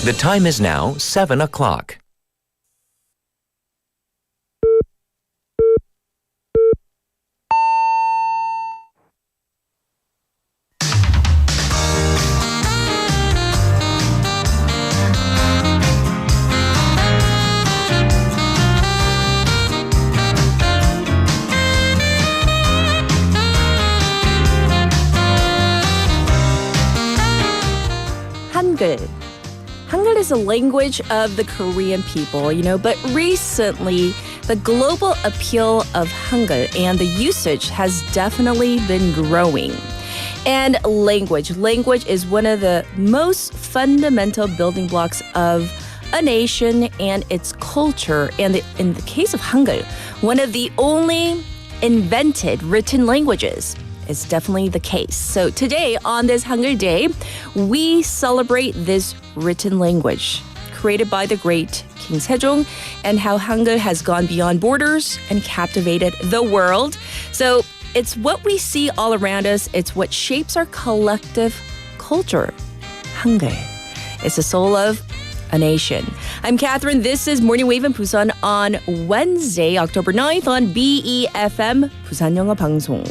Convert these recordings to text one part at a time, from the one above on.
The time is now 7 o'clock. Hangul. Hangul is a language of the Korean people, but recently the global appeal of Hangul and the usage has definitely been growing. And language is one of the most fundamental building blocks of a nation and its culture. And in the case of Hangul, one of the only invented written languages is definitely the case. So today, on this Hangul Day, we celebrate this written language created by the great King Sejong and how Hangul has gone beyond borders and captivated the world. So it's what we see all around us. It's what shapes our collective culture. Hangul. It's the soul of a nation. I'm Catherine. This is Morning Wave in Busan on Wednesday, October 9th on BEFM 부산 영어 방송.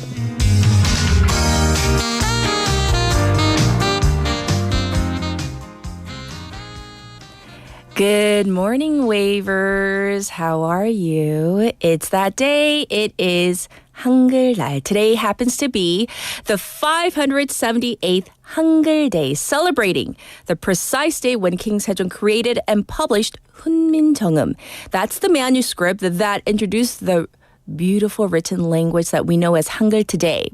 Good morning, Wavers. How are you? It's that day. It is Hangul. Today happens to be the 578th Hangul Day, celebrating the precise day when King Sejong created and published Hunminjeongeum. That's the manuscript that introduced the beautiful written language that we know as Hangul today.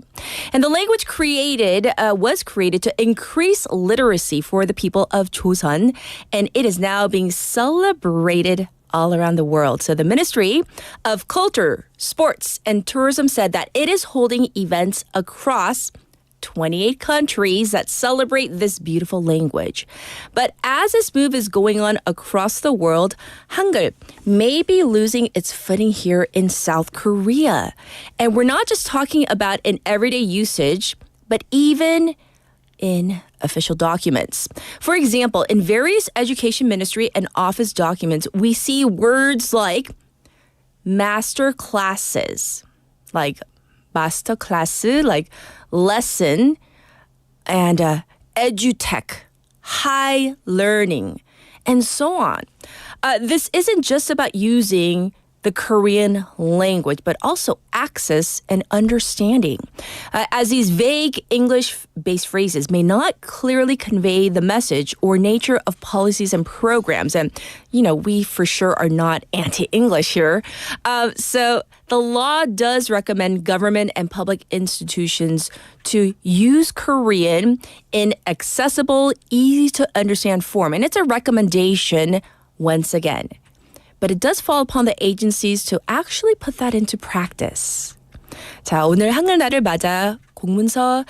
And the language was created to increase literacy for the people of Joseon, and it is now being celebrated all around the world. So the Ministry of Culture, Sports, and Tourism said that it is holding events across 28 countries that celebrate this beautiful language. But as this move is going on across the world, Hangul may be losing its footing here in South Korea. And we're not just talking about in everyday usage, but even in official documents. For example, in various education ministry and office documents, we see words like master classes, like master class, like lesson, and edutech, high learning, and so on. This isn't just about using the Korean language, but also access and understanding. As these vague English-based phrases may not clearly convey the message or nature of policies and programs. And, we for sure are not anti-English here. So the law does recommend government and public institutions to use Korean in accessible, easy-to-understand form. And it's a recommendation once again. But it does fall upon the agencies to actually put that into practice. 자, 오늘 한글날을 맞아 공문서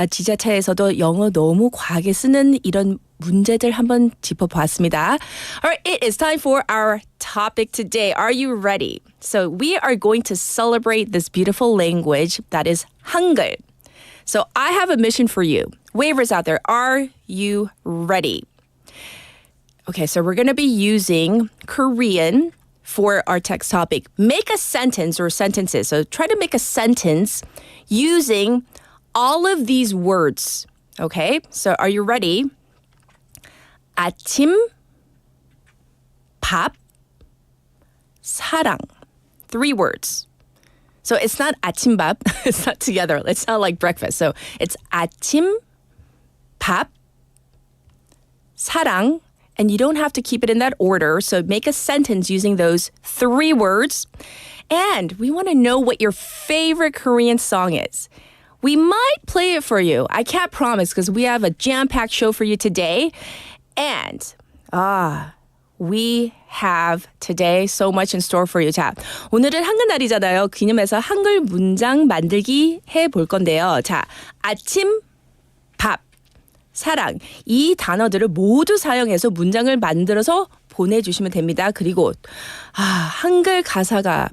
지자체에서도 영어 너무 과하게 쓰는 이런 문제들 한번 짚어보았습니다. All right, it is time for our topic today. Are you ready? So we are going to celebrate this beautiful language that is Hangul. So I have a mission for you. Wavers out there, are you ready? Okay, so we're going to be using Korean for our text topic. Make a sentence or sentences. So try to make a sentence using all of these words. Okay, so are you ready? 아침, 밥, 사랑. 3 words. So it's not 아침밥. It's not together. It's not like breakfast. So it's 아침, 밥, 사랑. And you don't have to keep it in that order. So make a sentence using those 3 words. And we want to know what your favorite Korean song is. We might play it for you. I can't promise because we have a jam-packed show for you today. And we have today so much in store for you. 자, 오늘은 한글날이잖아요. 기념해서 한글 문장 만들기 해볼 건데요. 자, 아침, 밥, 사랑. 이 단어들을 모두 사용해서 문장을 만들어서 보내주시면 됩니다. 그리고 한글 가사가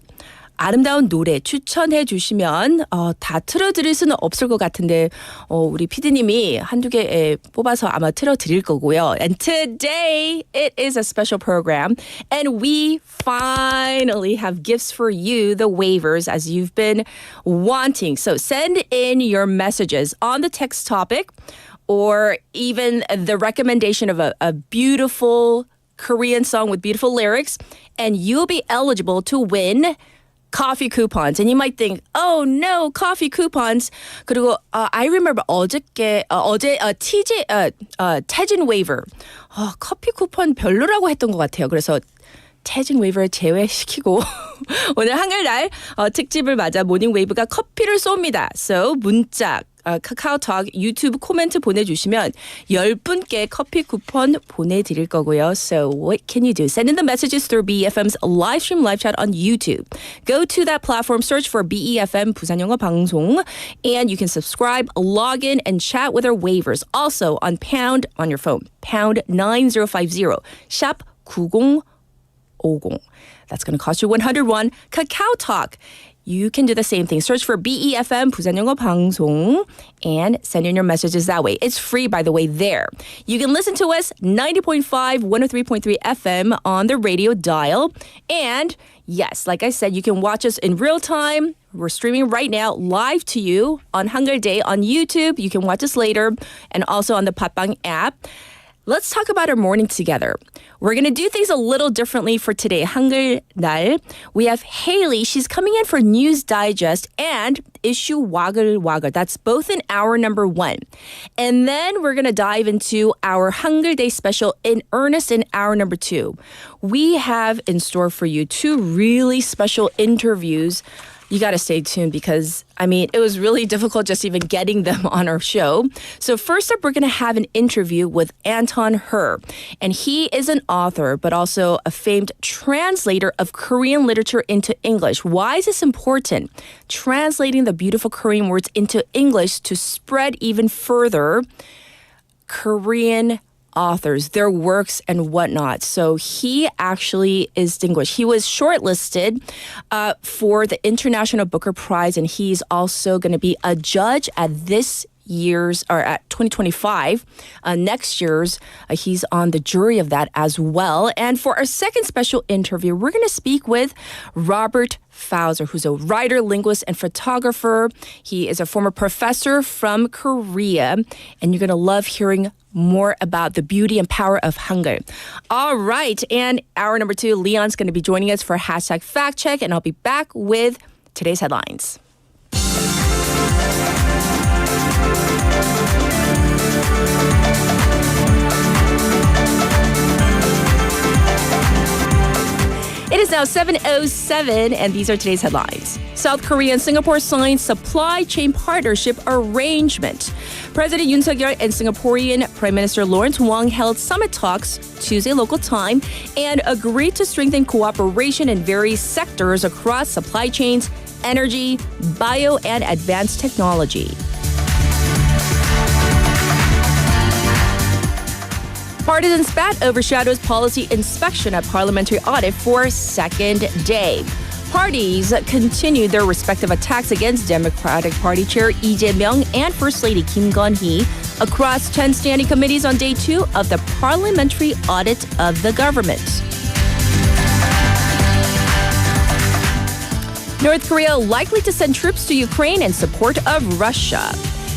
아름다운 노래 추천해 주시면 다 틀어드릴 수는 없을 것 같은데 우리 PD님이 한두 개 뽑아서 아마 틀어드릴 거고요. And today it is a special program and we finally have gifts for you, the waivers, as you've been wanting. So send in your messages on the text topic or even the recommendation of a beautiful Korean song with beautiful lyrics, and you'll be eligible to win coffee coupons. And you might think, oh no, coffee coupons. 그리고 I remember 어제 태진 웨이버 커피 쿠폰 별로라고 했던 것 같아요. 그래서 태진 웨이버를 제외시키고 오늘 한글날 특집을 맞아 모닝 웨이브가 커피를 쏩니다. So 문자 카카오톡 유튜브 코멘트 보내주시면 10분께 커피 쿠폰 보내드릴 거고요. So what can you do? Send in the messages through BEFM's live stream live chat on YouTube. Go to that platform, search for BEFM 부산 영어 방송, and you can subscribe, log in, and chat with our waivers. Also on pound on your phone, pound 9050, 샵 9050. That's going to cost you 101. Kakao Talk. You can do the same thing. Search for BEFM 부산 영어 방송 and send in your messages that way. It's free, by the way, there. You can listen to us 90.5, 103.3 FM on the radio dial. And yes, like I said, you can watch us in real time. We're streaming right now live to you on Hangul Day on YouTube. You can watch us later and also on the Patbang app. Let's talk about our morning together. We're going to do things a little differently for today. 한글날. We have Haley. She's coming in for News Digest and Issue Waggle. That's both in hour number 1. And then we're going to dive into our Hangul Day special in earnest in hour number 2. We have in store for you 2 really special interviews. You got to stay tuned because, it was really difficult just even getting them on our show. So first up, we're going to have an interview with Anton Her. And he is an author, but also a famed translator of Korean literature into English. Why is this important? Translating the beautiful Korean words into English to spread even further Korean authors, their works and whatnot. So he actually is distinguished. He was shortlisted for the International Booker Prize, and he's also going to be a judge at this year's, or at 2025, next year's. He's on the jury of that as well. And for our second special interview, we're going to speak with Robert Fauser, who's a writer, linguist, and photographer. He is a former professor from Korea, and you're going to love hearing more about the beauty and power of Hangul. All right, and hour number 2, Leon's going to be joining us for Hashtag Fact Check, and I'll be back with today's headlines. It is now 7:07, and these are today's headlines. South Korea and Singapore signed supply chain partnership arrangement. President Yoon Suk-yeol and Singaporean Prime Minister Lawrence Wong held summit talks Tuesday local time and agreed to strengthen cooperation in various sectors across supply chains, energy, bio, and advanced technology. Partisan spat overshadows policy inspection at parliamentary audit for second day. Parties continued their respective attacks against Democratic Party Chair Lee Jae-myung and First Lady Kim Gun-hee across 10 standing committees on day 2 of the parliamentary audit of the government. North Korea likely to send troops to Ukraine in support of Russia.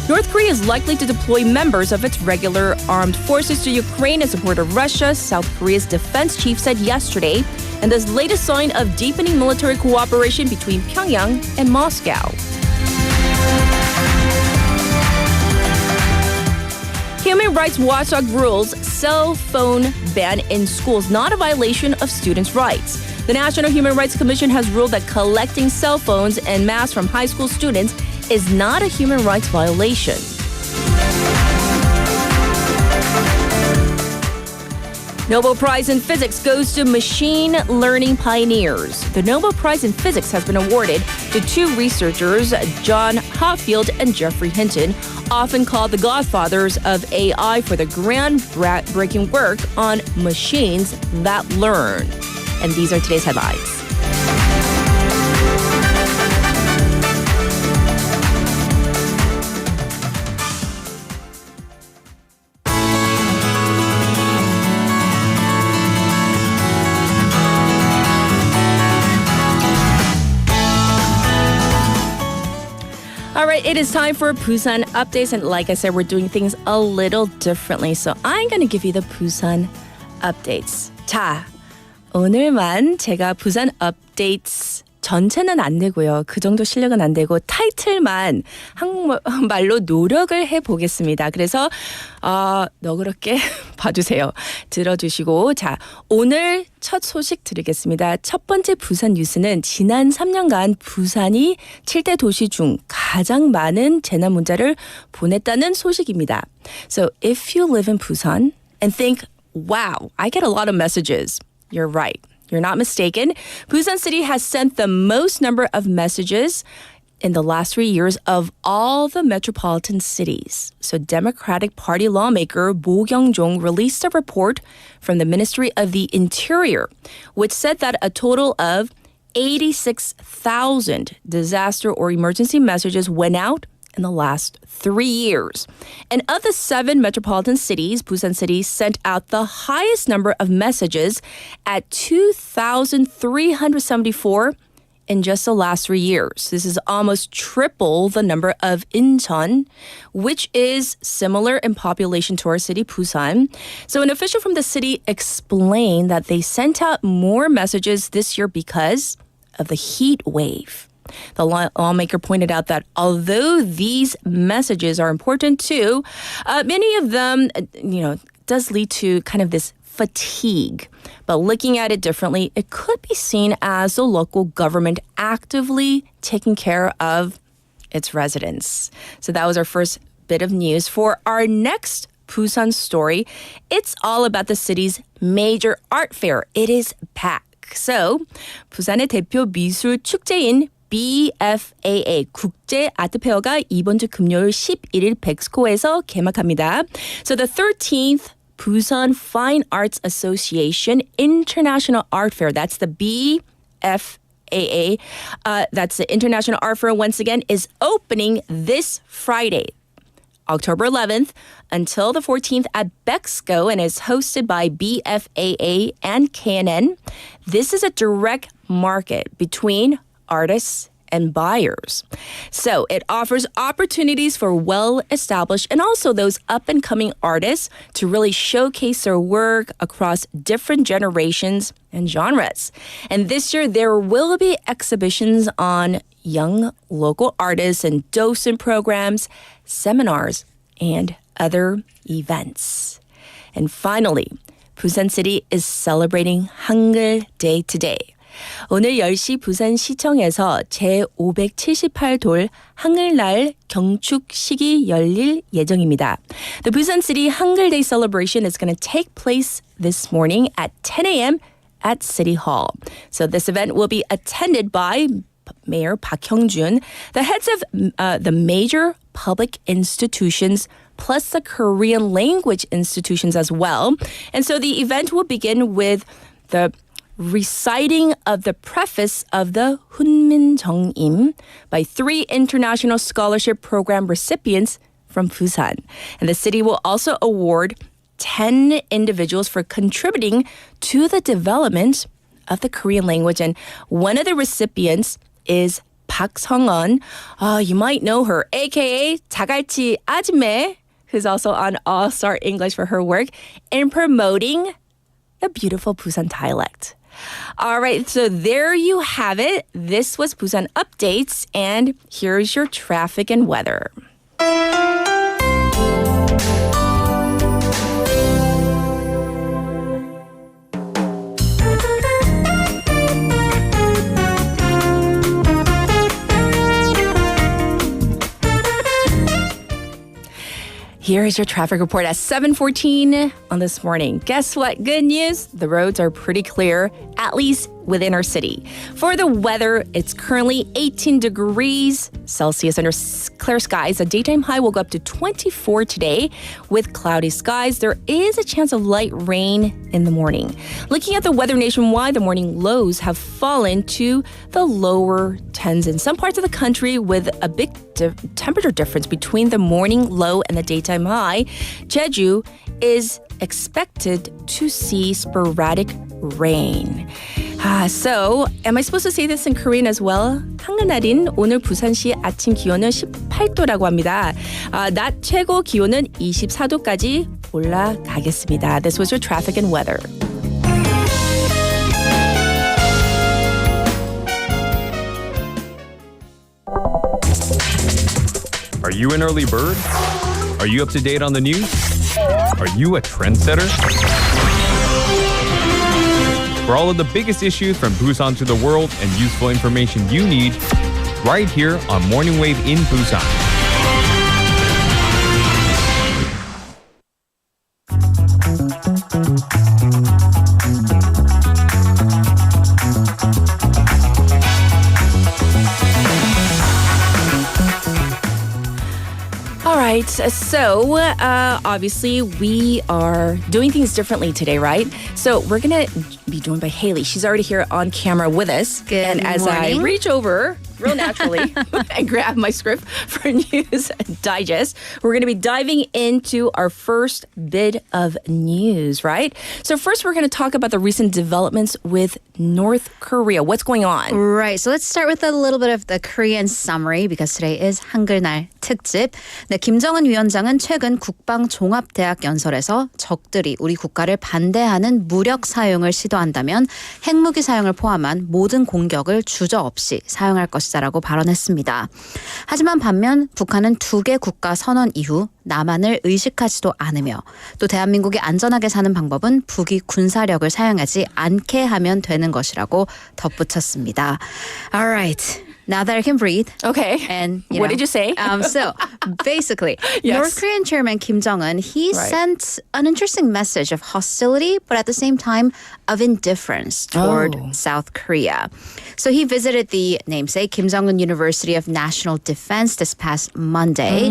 North Korea is likely to deploy members of its regular armed forces to Ukraine in support of Russia, South Korea's defense chief said yesterday, and this latest sign of deepening military cooperation between Pyongyang and Moscow. Human Rights Watchdog rules cell phone ban in schools not a violation of students' rights. The National Human Rights Commission has ruled that collecting cell phones en masse from high school students is not a human rights violation. Nobel Prize in Physics goes to machine learning pioneers. The Nobel Prize in Physics has been awarded to 2 researchers, John Hopfield and Geoffrey Hinton, often called the godfathers of AI, for their groundbreaking work on machines that learn. And these are today's headlines. It is time for Busan updates, and like I said, we're doing things a little differently. So I'm going to give you the Busan updates. 자, 오늘만 제가 부산 updates 전체는 안 되고요. 그 정도 실력은 안 되고 타이틀만 한국말로 노력을 해보겠습니다. 그래서 너그럽게 봐주세요. 들어주시고 자 오늘 첫 소식 드리겠습니다. 첫 번째 부산 뉴스는 지난 3년간 부산이 7대 도시 중 가장 많은 재난 문자를 보냈다는 소식입니다. So if you live in Busan and think, wow, I get a lot of messages, you're right. You're not mistaken. Busan City has sent the most number of messages in the last 3 years of all the metropolitan cities. So Democratic Party lawmaker Mo Kyung-jong released a report from the Ministry of the Interior, which said that a total of 86,000 disaster or emergency messages went out in the last 3 years. And of the 7 metropolitan cities, Busan City sent out the highest number of messages at 2,374 in just the last 3 years. This is almost triple the number of Incheon, which is similar in population to our city, Busan. So an official from the city explained that they sent out more messages this year because of the heat wave. The lawmaker pointed out that although these messages are important too, many of them, does lead to kind of this fatigue. But looking at it differently, it could be seen as the local government actively taking care of its residents. So that was our first bit of news. For our next Busan story, it's all about the city's major art fair. It is back. So 부산의 대표 미술 축제인 BFAA 국제 아트페어가 이번 주 금요일 11일 백스코에서 개막합니다. So the 13th Busan Fine Arts Association International Art Fair, that's the BFAA, that's the International Art Fair once again, is opening this Friday, October 11th until the 14th at Bexco and is hosted by BFAA and KNN. This is a direct market between artists and buyers. So it offers opportunities for well-established and also those up-and-coming artists to really showcase their work across different generations and genres. And this year, there will be exhibitions on young local artists and docent programs, seminars, and other events. And finally, Busan City is celebrating Hangul Day today. 오늘 10시 부산시청에서 제578돌 한글날 경축식이 열릴 예정입니다. The Busan City Hangul Day celebration is going to take place this morning at 10 a.m. at City Hall. So this event will be attended by Mayor Park Hyung-jun, the heads of the major public institutions, plus the Korean language institutions as well. And so the event will begin with the reciting of the preface of the Hunmin Jeongim by 3 international scholarship program recipients from Busan. And the city will also award 10 individuals for contributing to the development of the Korean language. And one of the recipients is Park Sung-eun. You might know her, aka 자갈치 아줌매, who's also on All-Star English for her work in promoting the beautiful Busan dialect. All right, so there you have it. This was Busan Updates, and here's your traffic and weather. Here is your traffic report at 7:14 on this morning. Guess what? Good news. The roads are pretty clear, at least within our city. For the weather, it's currently 18 degrees Celsius under clear skies. The daytime high will go up to 24 today. With cloudy skies, there is a chance of light rain in the morning. Looking at the weather nationwide, the morning lows have fallen to the lower 10s in some parts of the country with a big temperature difference between the morning low and the daytime high. Jeju is expected to see sporadic rain. So, am I supposed to say this in Korean as well? 한글날인 오늘 부산시 아침 기온은 18도라고 합니다. 낮 최고 기온은 24도까지 올라가겠습니다. This was your traffic and weather. Are you an early bird? Are you up to date on the news? Are you a trendsetter? For all of the biggest issues from Busan to the world and useful information you need, right here on Morning Wave in Busan. All right, so obviously we are doing things differently today, right? So we're going to be joined by Haley. She's already here on camera with us. Good and as morning. I reach over real naturally and grab my script for News Digest, we're going to be diving into our first bit of news, right? So first we're going to talk about the recent developments with North Korea. What's going on? Right. So let's start with a little bit of the Korean summary because today is 한글날 특집. 네, 김정은 위원장은 최근 국방종합대학 연설에서 적들이 우리 국가를 반대하는 무력 사용을 시도한다면 핵무기 사용을 포함한 모든 공격을 주저없이 사용할 것이다라고 발언했습니다. 하지만 반면 북한은 두 개 국가 선언 이후 남한을 의식하지도 않으며 또 대한민국이 안전하게 사는 방법은 북이 군사력을 사용하지 않게 하면 되는 것이라고 덧붙였습니다. All right. Now that I can breathe. Okay. And what did you say? So basically, Yes. North Korean Chairman Kim Jong-un, he sent an interesting message of hostility, but at the same time of indifference toward South Korea. So he visited the namesake Kim Jong-un University of National Defense this past Monday.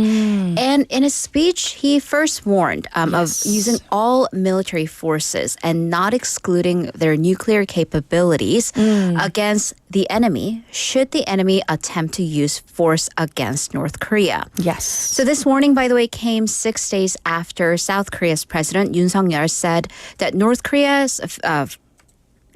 And in his speech, he first warned of using all military forces and not excluding their nuclear capabilities against the enemy should the enemy attempt to use force against North Korea. Yes. So this warning, by the way, came 6 days after South Korea's President Yoon Suk-yeol said that North Korea's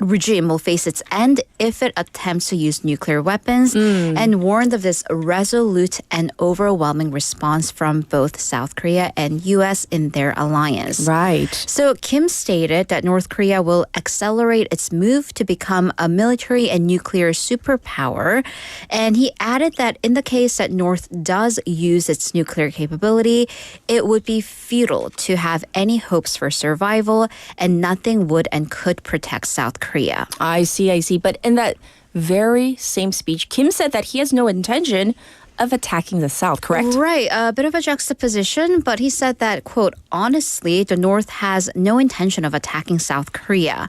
regime will face its end if it attempts to use nuclear weapons and warned of this resolute and overwhelming response from both South Korea and U.S. in their alliance. Right. So Kim stated that North Korea will accelerate its move to become a military and nuclear superpower. And he added that in the case that North does use its nuclear capability, it would be futile to have any hopes for survival and nothing would and could protect South Korea. I see. But in that very same speech, Kim said that he has no intention of attacking the South, correct? Right. A bit of a juxtaposition, but he said that, quote, honestly, the North has no intention of attacking South Korea.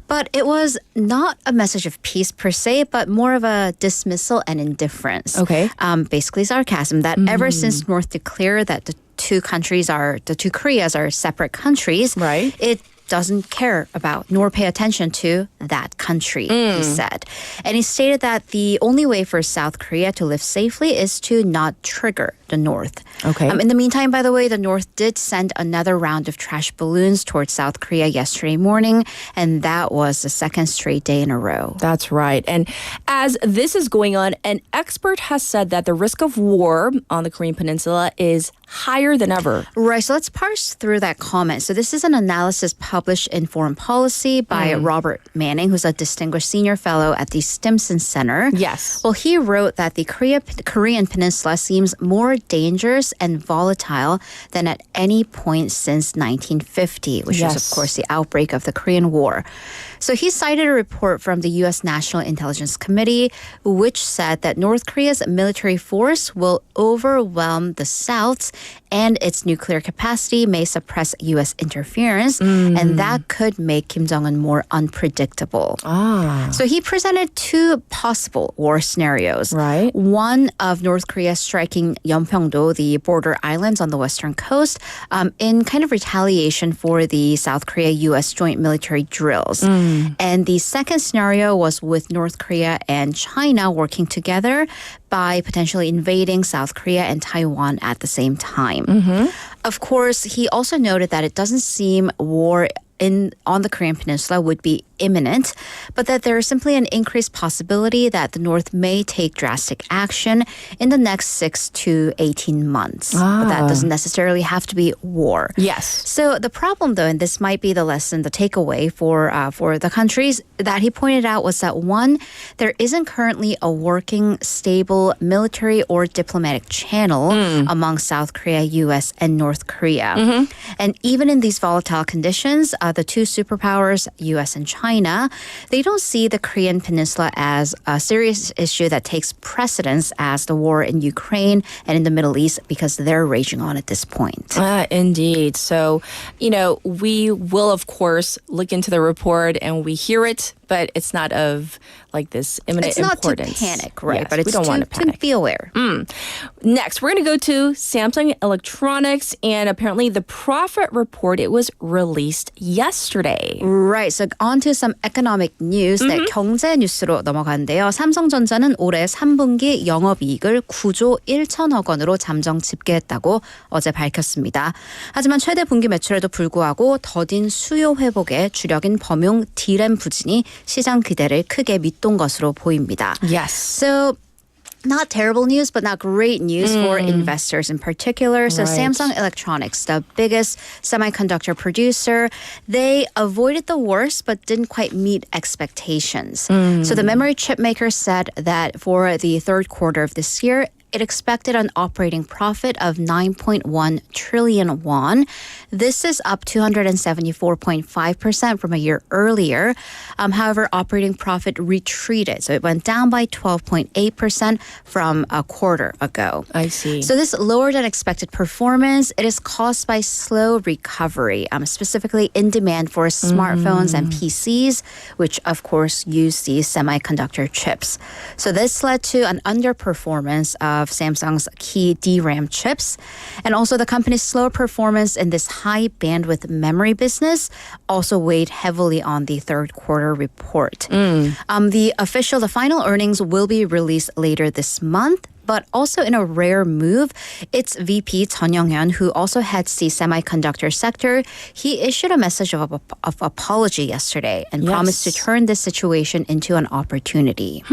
But it was not a message of peace per se, but more of a dismissal and indifference. Okay. Basically sarcasm that ever since North declared that the two Koreas are separate countries, Right. It doesn't care about nor pay attention to that country, he said. And he stated that the only way for South Korea to live safely is to not trigger the North. Okay. In the meantime, by the way, the North did send another round of trash balloons towards South Korea yesterday morning, and that was the second straight day in a row. That's right. And as this is going on, an expert has said that the risk of war on the Korean Peninsula is higher than ever. Right, so let's parse through that comment. So this is an analysis published in Foreign Policy by Robert Manning, who's a distinguished senior fellow at the Stimson Center. Yes. Well, he wrote that the Korean Peninsula seems more dangerous and volatile than at any point since 1950, which was, Yes. of course, the outbreak of the Korean War. So he cited a report from the U.S. National Intelligence Committee, which said that North Korea's military force will overwhelm the South and its nuclear capacity may suppress U.S. interference, and that could make Kim Jong-un more unpredictable. So he presented two possible war scenarios. Right. One of North Korea striking Yeonpyeong-do, the border islands on the western coast, in kind of retaliation for the South Korea-U.S. joint military drills. And the second scenario was with North Korea and China working together by potentially invading South Korea and Taiwan at the same time. Of course, he also noted that it doesn't seem war on the Korean Peninsula would be imminent, but that there is simply an increased possibility that the North may take drastic action in the next 6 to 18 months. But that doesn't necessarily have to be war. Yes. So the problem, though, and this might be the lesson, the takeaway for the countries that he pointed out was that one, there isn't currently a working, stable military or diplomatic channel among South Korea, U.S., and North Korea. And even in these volatile conditions, the two superpowers, U.S. and China, they don't see the Korean Peninsula as a serious issue that takes precedence as the war in Ukraine and in the Middle East because they're raging on at this point. Indeed. So, we will, of course, look into the report and we hear it, but it's not of like this imminent importance. It's not to panic, right? Yes, but it's we don't want to to panic. be aware. Next, we're going to go to Samsung Electronics, and apparently the profit report, it was released yesterday. Right. So on to some economic news. 네, 경제 뉴스로 넘어가는데요. 삼성전자는 올해 3분기 영업이익을 9조 1천억 원으로 잠정 집계했다고 어제 밝혔습니다. 하지만 최대 분기 매출에도 불구하고 더딘 수요 회복에 주력인 범용 D램 부진이 시장 기대를 크게 밑돈 것으로 보입니다. Yes. So not terrible news, but not great news for investors in particular. So Right. Samsung Electronics, the biggest semiconductor producer, they avoided the worst, but didn't quite meet expectations. So the memory chip maker said that for the third quarter of this year, it expected an operating profit of 9.1 trillion won. This is up 274.5% from a year earlier. However, operating profit retreated. So it went down by 12.8% from a quarter ago. I see. So this lower than expected performance, it is caused by slow recovery, specifically in demand for smartphones and PCs, which of course use these semiconductor chips. So this led to an underperformance of Samsung's key DRAM chips. And also the company's slow performance in this high bandwidth memory business also weighed heavily on the third quarter report. The final earnings will be released later this month. But also in a rare move, its VP, Chun Young-hyun, who also heads the semiconductor sector, he issued a message of apology yesterday and promised to turn this situation into an opportunity.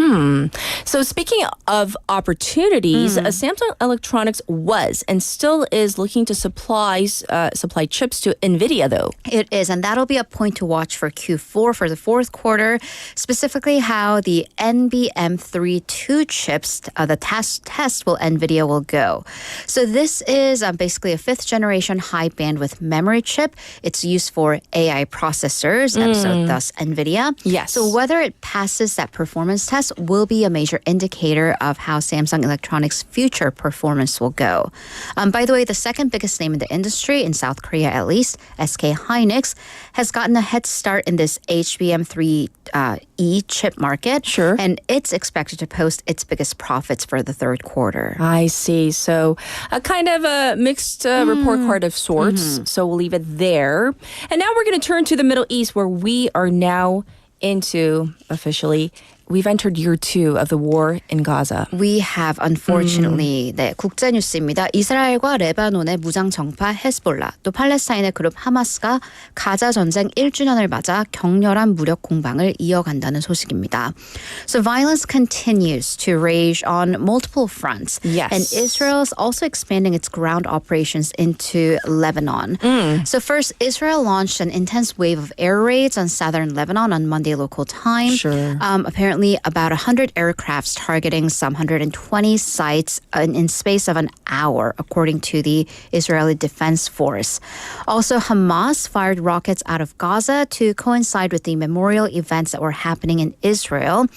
So speaking of opportunities, Samsung Electronics was and still is looking to supply chips to NVIDIA, though. It is, and that'll be a point to watch for Q4 for the fourth quarter, specifically how the NBM32 chips, the test will NVIDIA will go. So this is basically a fifth generation high bandwidth memory chip. It's used for AI processors, and so thus NVIDIA. Yes. So whether it passes that performance test will be a major indicator of how Samsung Electronics' future performance will go. By the way, the second biggest name in the industry, in South Korea at least, SK Hynix, has gotten a head start in this HBM3E chip market. Sure. And it's expected to post its biggest profits for the third quarter. I see. So a kind of a mixed report card of sorts. So we'll leave it there. And now we're going to turn to the Middle East, where we are now into officially. We've entered year 2 of the war in Gaza. We have, unfortunately, 네, 국제 뉴스입니다. 이스라엘과 레바논의 무장 정파 헤즈볼라, 또 팔레스타인의 그룹 하마스가 가자 전쟁 1주년을 맞아 격렬한 무력 공방을 이어간다는 소식입니다. So violence continues to rage on multiple fronts. Yes. And Israel is also expanding its ground operations into Lebanon. So first, Israel launched an intense wave of air raids on southern Lebanon on Monday local time. Sure. Apparently, about 100 aircrafts targeting some 120 sites in space of an hour, according to the Israeli Defense Force. Also, Hamas fired rockets out of Gaza to coincide with the memorial events that were happening in Israel.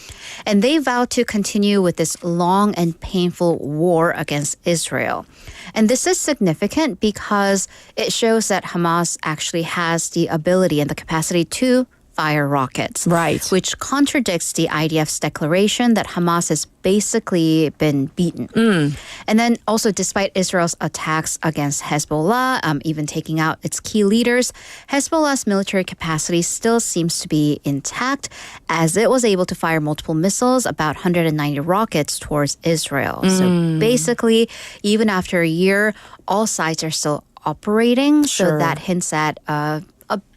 And they vowed to continue with this long and painful war against Israel. And this is significant because it shows that Hamas actually has the ability and the capacity to fire rockets. Right. Which contradicts the IDF's declaration that Hamas has basically been beaten. And then also, despite Israel's attacks against Hezbollah, even taking out its key leaders, Hezbollah's military capacity still seems to be intact, as it was able to fire multiple missiles, about 190 rockets towards Israel. So basically, even after a year, all sides are still operating. Sure. So that hints at a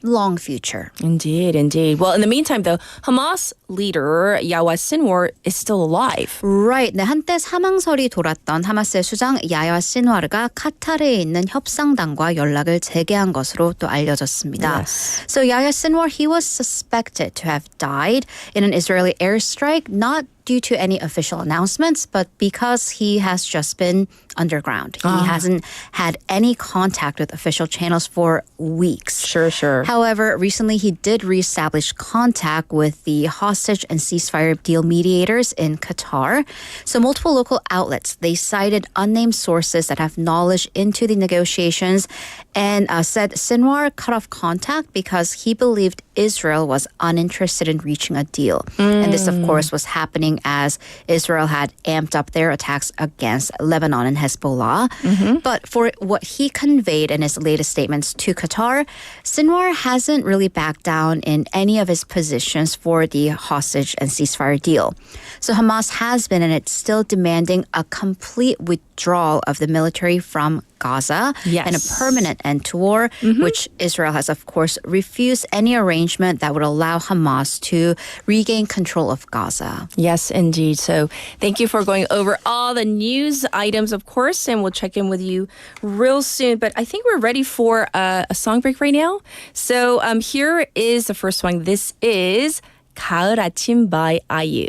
long future. Indeed, indeed. Well, in the meantime, though, Hamas leader Yahya Sinwar is still alive. Right. 네, 한때 사망설이 돌았던 하마스의 수장 야야 신와르가 카타르에 있는 협상단과 연락을 재개한 것으로 또 알려졌습니다. Yes. So Yahya Sinwar, he was suspected to have died in an Israeli airstrike, not due to any official announcements, but because he has just been underground. He hasn't had any contact with official channels for weeks. Sure, sure. However, recently he did reestablish contact with the hostage and ceasefire deal mediators in Qatar. So multiple local outlets, they cited unnamed sources that have knowledge into the negotiations and said Sinwar cut off contact because he believed Israel was uninterested in reaching a deal. And this, of course, was happening as Israel had amped up their attacks against Lebanon and Hezbollah. But for what he conveyed in his latest statements to Qatar, Sinwar hasn't really backed down in any of his positions for the hostage and ceasefire deal. So Hamas has been and it's still demanding a complete withdrawal of the military from Gaza and a permanent end to war, which Israel has, of course, refused any arrangement that would allow Hamas to regain control of Gaza. Yes, indeed. So thank you for going over all the news items, of course, and we'll check in with you real soon. But I think we're ready for a song break right now. So here is the first one. This is 가을 아침 by IU.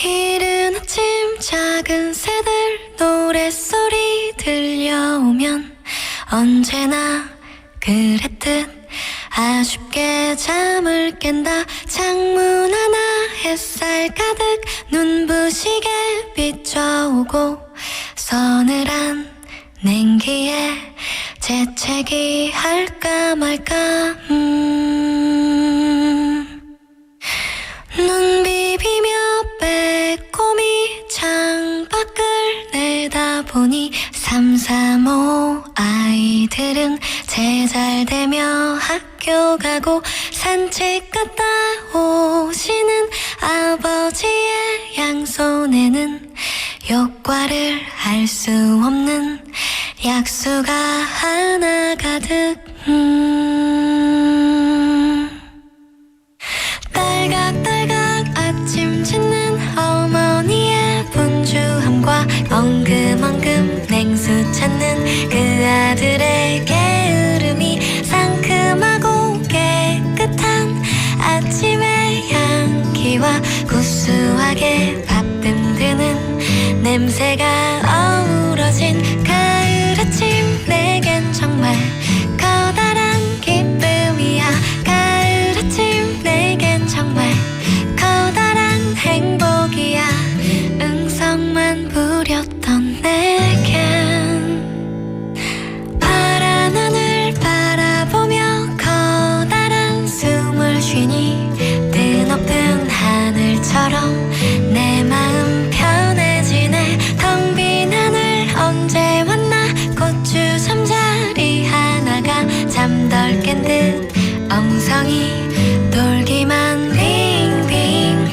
이른 아침 작은 새들 노랫소리 들려오면 언제나 그랬듯 아쉽게 잠을 깬다 창문 하나 햇살 가득 눈부시게 비춰오고 서늘한 냉기에 재채기 할까 말까 눈 비비며 빼꼼히 창밖을 내다보니 335 아이들은 제잘되며 학교 가고 산책 갔다 오시는 아버지의 양손에는 효과를 알 수 없는 약수가 하나 가득 딸각딸각 아침 짓는 어머니의 분주함과 엉금엉금 냉수 찾는 그 아들의 게으름이 상큼하고 깨끗한 아침의 향기와 구수하게 밥듬드는 냄새가 어우러진 가을 아침 내겐 정말 커다란 기쁨이야 가을 아침 내겐 정말 커다란 행복이야 응성만 부렸던 내겐 파란 하늘 바라보며 커다란 숨을 쉬니 뜨높은 하늘처럼 내 마음 편해지네 텅 빈 하늘 언제 왔나 고추 잠자리 하나가 잠덜 깬 듯 엉성이 돌기만 빙빙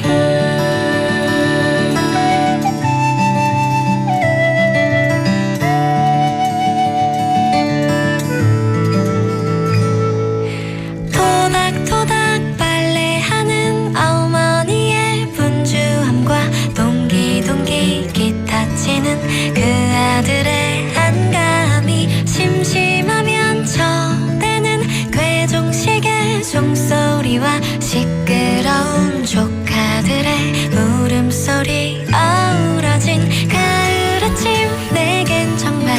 토닥토닥 빨래하는 어머니의 분주함과 동기동기 기타 치는 그 아들의 안감이 심심하면 저대는 괴종식의 종소리와 시끄러운 조카들의 울음소리 어우러진 가을 아침 내겐 정말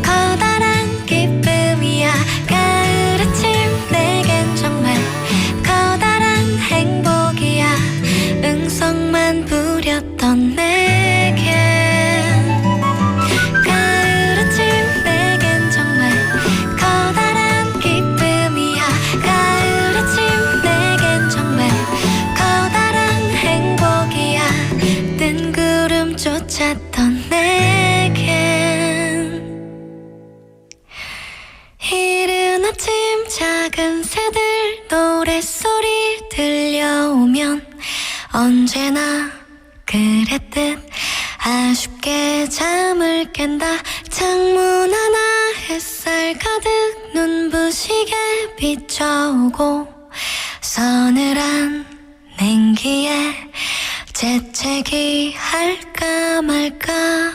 커다란 기쁨이야 가을 아침 내겐 정말 커다란 행복이야 응성만 부렸던 내겐 가을 아침 내겐 정말 커다란 기쁨이야 가을 아침 내겐 정말 커다란 행복이야 뜬구름 쫓았던 내겐 이른 아침 작은 새들 노랫소리 들려오면 언제나 그랬듯 아쉽게 잠을 깬다 창문 하나 햇살 가득 눈부시게 시계 비춰오고 서늘한 냉기에 재채기 할까 말까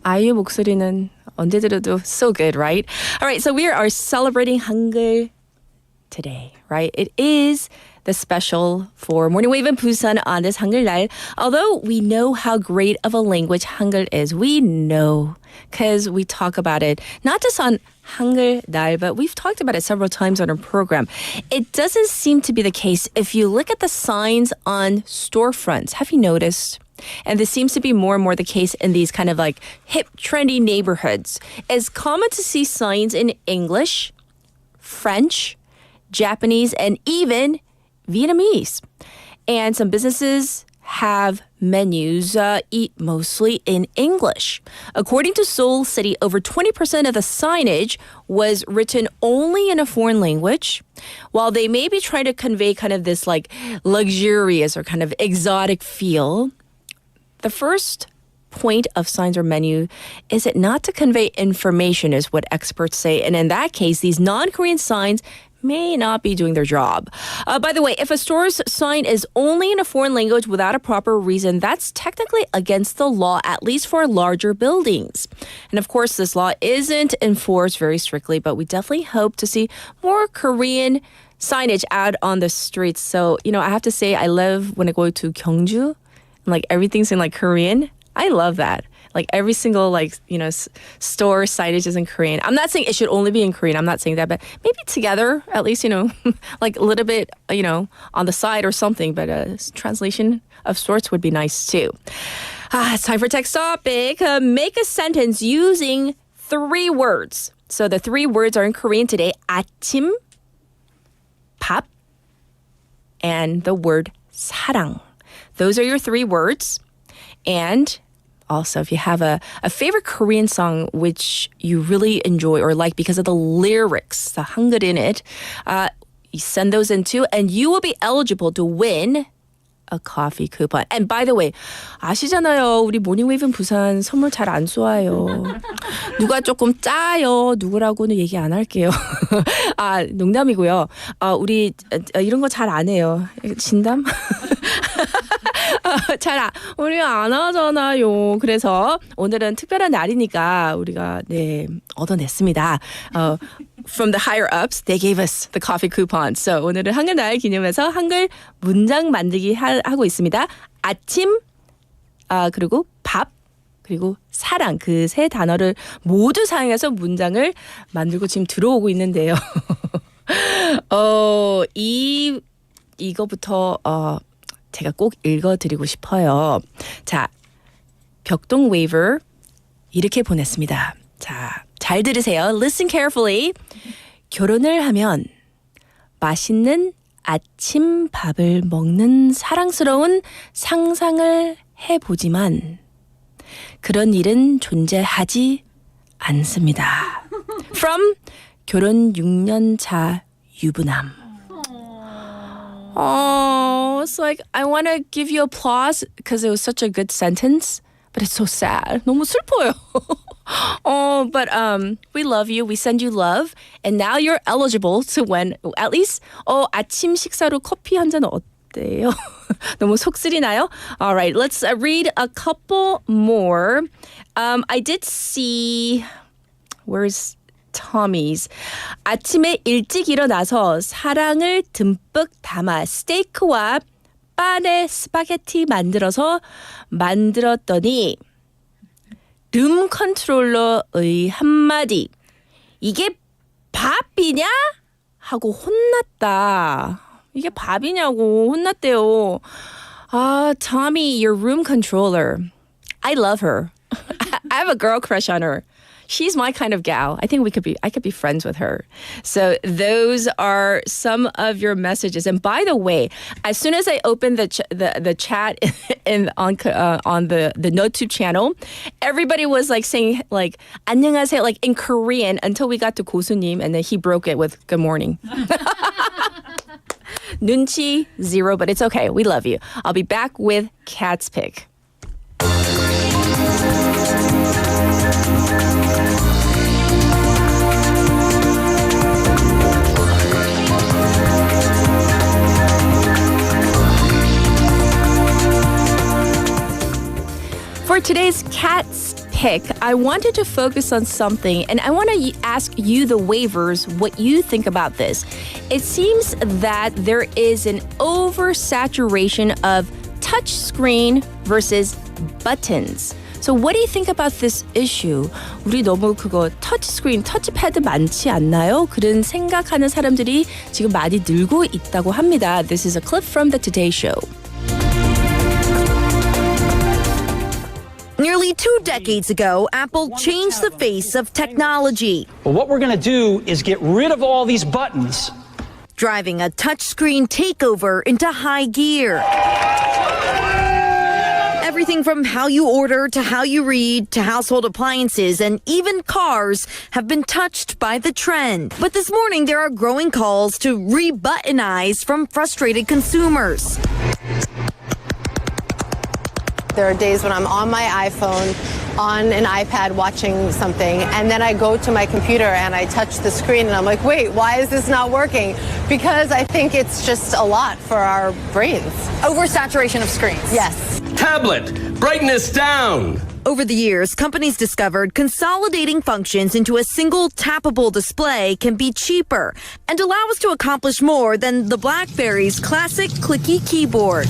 아이유 목소리는 언제 들어도 so good, right? All right, so we are celebrating 한글 today, right? It is the special for Morning Wave in Busan on this 한글날. Although we know how great of a language 한글 is, we know because we talk about it not just on 한글날, but we've talked about it several times on our program. It doesn't seem to be the case if you look at the signs on storefronts. Have you noticed? And this seems to be more and more the case in these kind of like hip, trendy neighborhoods. It's common to see signs in English, French, Japanese, and even Vietnamese. And some businesses have menus mostly in English. According to Seoul City, over 20% of the signage was written only in a foreign language, while they may be trying to convey kind of this like luxurious or kind of exotic feel. The first point of signs or menu is it not to convey information, is what experts say. And in that case, these non-Korean signs may not be doing their job. By the way, if a store's sign is only in a foreign language without a proper reason, that's technically against the law, at least for larger buildings. And of course, this law isn't enforced very strictly, but we definitely hope to see more Korean signage out on the streets. So, I have to say, I love when I go to Gyeongju, and like everything's in like Korean. I love that. Like every single store signage is in Korean. I'm not saying it should only be in Korean. I'm not saying that, but maybe together, at least, like a little bit, on the side or something. But a translation of sorts would be nice too. It's time for text topic. Make a sentence using 3 words. So the 3 words are in Korean today. 아침, 밥, and the word 사랑. Those are your 3 words. And also, if you have a favorite Korean song which you really enjoy or like because of the lyrics, the hangul in it, you send those in too, and you will be eligible to win a coffee coupon. And by the way, 아시잖아요. 우리 모닝웨이브는 부산 선물 잘 안 쏘아요. 누가 조금 짜요. 누구라고는 얘기 안 할게요. 농담이고요. 우리 이런 거 잘 안 해요. 진담? 우리 안 하잖아요. 그래서 오늘은 특별한 날이니까 우리가 얻어냈습니다. From the higher ups, they gave us the coffee coupon. So 오늘은 한글날 기념해서 한글 문장 만들기 하고 있습니다. 아침, 그리고 밥, 그리고 사랑, 그 3 단어를 모두 사용해서 문장을 만들고 지금 들어오고 있는데요. 이거부터 제가 꼭 읽어드리고 싶어요. 자, 벽동 웨이버 이렇게 보냈습니다. 자, 잘 들으세요. Listen carefully. 결혼을 하면 맛있는 아침 밥을 먹는 사랑스러운 상상을 해보지만 그런 일은 존재하지 않습니다. From 결혼 6년 차 유부남. Oh, it's like I want to give you applause because it was such a good sentence, but it's so sad. 너무 슬퍼요. But we love you. We send you love, and now you're eligible to win at least 아침 식사로 커피 한 잔 어때요? 너무 속쓰리나요? All right, let's read a couple more. I did see. Where's Tommy's? 아침에 일찍 일어나서 사랑을 듬뿍 담아 스테이크와 빤에 스파게티 만들었더니 룸 컨트롤러의 한마디 이게 밥이냐? 하고 혼났다. 이게 밥이냐고 혼났대요. Tommy, your room controller. I love her. I have a girl crush on her. She's my kind of gal. I think I could be friends with her. So those are some of your messages. And by the way, as soon as I opened the chat on the NoTube channel, everybody was like saying like 안녕하세요 like in Korean until we got to 고수님, and then he broke it with good morning. 눈치 0, but it's okay. We love you. I'll be back with Cat's Pick. For today's Cat's Pick, I wanted to focus on something, and I want to ask you, the waivers, what you think about this. It seems that there is an oversaturation of touchscreen versus buttons. So what do you think about this issue? 우리 너무 그거 터치스크린, 터치패드 많지 않나요? 그런 생각하는 사람들이 지금 많이 늘고 있다고 합니다. This is a clip from the Today Show. Nearly 2 decades ago, Apple changed the face of technology, Well, what we're going to do is get rid of all these buttons. driving a touchscreen takeover into high gear. Everything from how you order to how you read to household appliances and even cars have been touched by the trend. But this morning, there are growing calls to re-buttonize from frustrated consumers. There are days when I'm on my iPhone, on an iPad watching something, and then I go to my computer and I touch the screen and I'm like, wait, why is this not working? Because I think it's just a lot for our brains. Oversaturation of screens. Yes. Tablet, brightness down. Over the years, companies discovered consolidating functions into a single tappable display can be cheaper and allow us to accomplish more than the BlackBerry's classic clicky keyboard.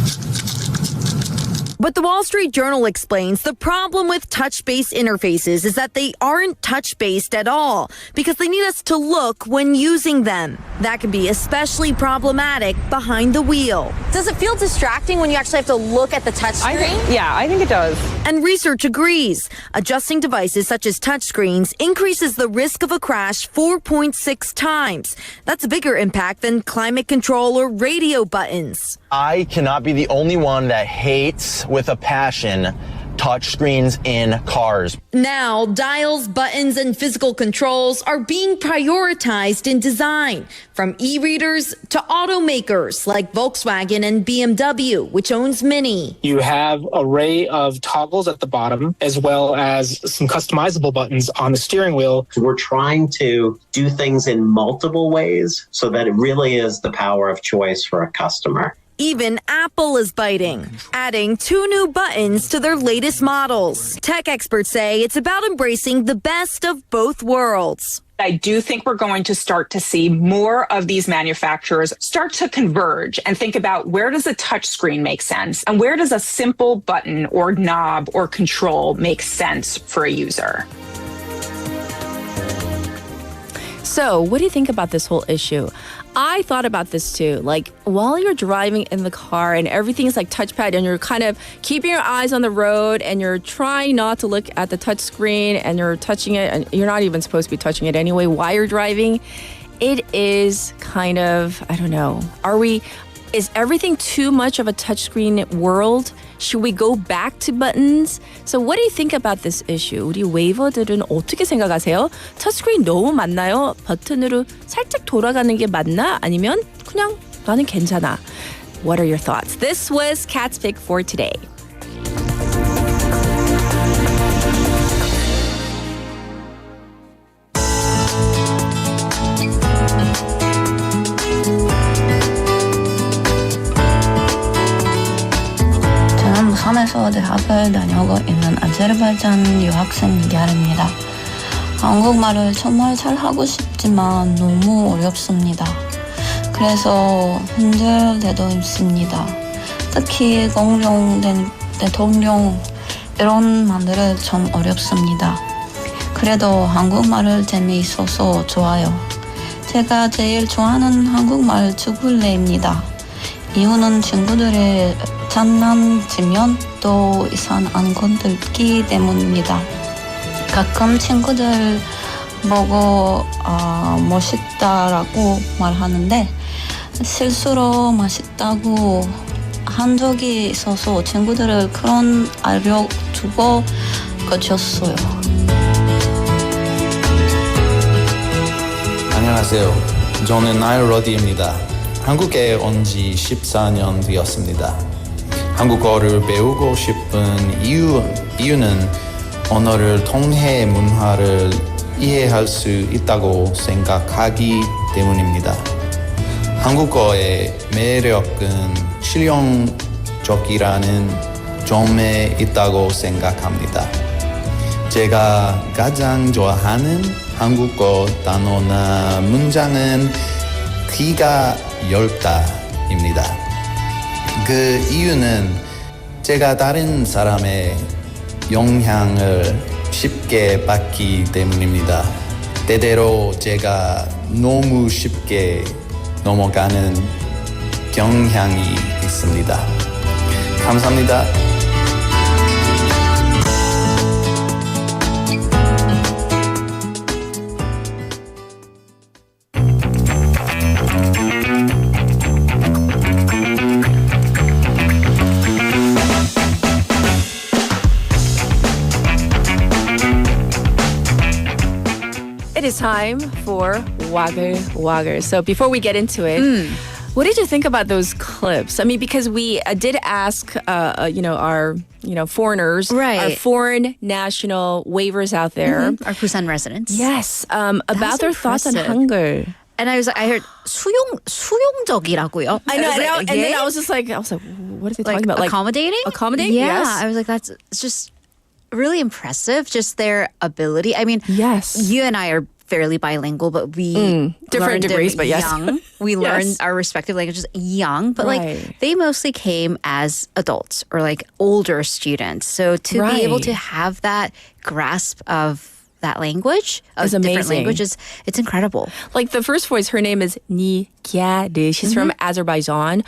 But the Wall Street Journal explains the problem with touch-based interfaces is that they aren't touch-based at all because they need us to look when using them. That can be especially problematic behind the wheel. Does it feel distracting when you actually have to look at the touchscreen? I think it does. And research agrees. Adjusting devices such as touchscreens increases the risk of a crash 4.6 times. That's a bigger impact than climate control or radio buttons. I cannot be the only one that hates with a passion touchscreens in cars. Now, dials, buttons, and physical controls are being prioritized in design, from e-readers to automakers like Volkswagen and BMW, which owns Mini. You have an array of toggles at the bottom, as well as some customizable buttons on the steering wheel. We're trying to do things in multiple ways so that it really is the power of choice for a customer. Even Apple is biting, adding 2 new buttons to their latest models. Tech experts say it's about embracing the best of both worlds. I do think we're going to start to see more of these manufacturers start to converge and think about, where does a touchscreen make sense and where does a simple button or knob or control make sense for a user? So, what do you think about this whole issue? I thought about this too. Like, while you're driving in the car and everything's like touchpad and you're kind of keeping your eyes on the road and you're trying not to look at the touch screen and you're touching it and you're not even supposed to be touching it anyway while you're driving, it is kind of, I don't know, is everything too much of a touchscreen world? Should we go back to buttons? So what do you think about this issue? 우리 웨이버들은 어떻게 생각하세요? 터치스크린 너무 많나요? 버튼으로 살짝 돌아가는 게 맞나? 아니면 그냥 나는 괜찮아. What are your thoughts? This was Cat's Pick for today. 부산에서 대학을 다녀오고 있는 아제르바이잔 유학생 미갸르입니다. 한국말을 정말 잘하고 싶지만 너무 어렵습니다. 그래서 힘들 때도 있습니다. 특히 공룡, 대통령 이런 말들은 좀 어렵습니다. 그래도 한국말을 재미있어서 좋아요. 제가 제일 좋아하는 한국말 주굴레입니다. 이유는 친구들의 장난치면 또 이상한 건들기 때문입니다. 가끔 친구들 보고 멋있다라고 말하는데 실수로 맛있다고 한 적이 있어서 친구들을 그런 알려주고 거쳤어요. 안녕하세요. 저는 나일 로디입니다. 한국에 온 지 14년 되었습니다. 한국어를 배우고 싶은 이유는 언어를 통해 문화를 이해할 수 있다고 생각하기 때문입니다. 한국어의 매력은 실용적이라는 점에 있다고 생각합니다. 제가 가장 좋아하는 한국어 단어나 문장은 귀가 열다입니다. 그 이유는 제가 다른 사람의 영향을 쉽게 받기 때문입니다. 때때로 제가 너무 쉽게 넘어가는 경향이 있습니다. 감사합니다. It is time for Wagger. So before we get into it, what did you think about those clips? I mean, because we did ask, our foreigners, Right. our foreign national waivers out there, Our Busan residents. yes, about their thoughts on impressive. Hangul. And I heard 수용적이라고요. I know, was like, and then I was like, what are they talking about? Like accommodating? accommodating? Yeah, Yes. I was like, it's just really impressive, just their ability. I mean, Yes. you and I are fairly bilingual, but we different learned them degrees, but yes. young. We Yes. learned our respective languages young, but Right. like they mostly came as adults or like older students. So to be able Right. to have that grasp of that language, of Is different amazing. languages, it's incredible. Like the first voice, her name is Ni Gyade. She's from Azerbaijan.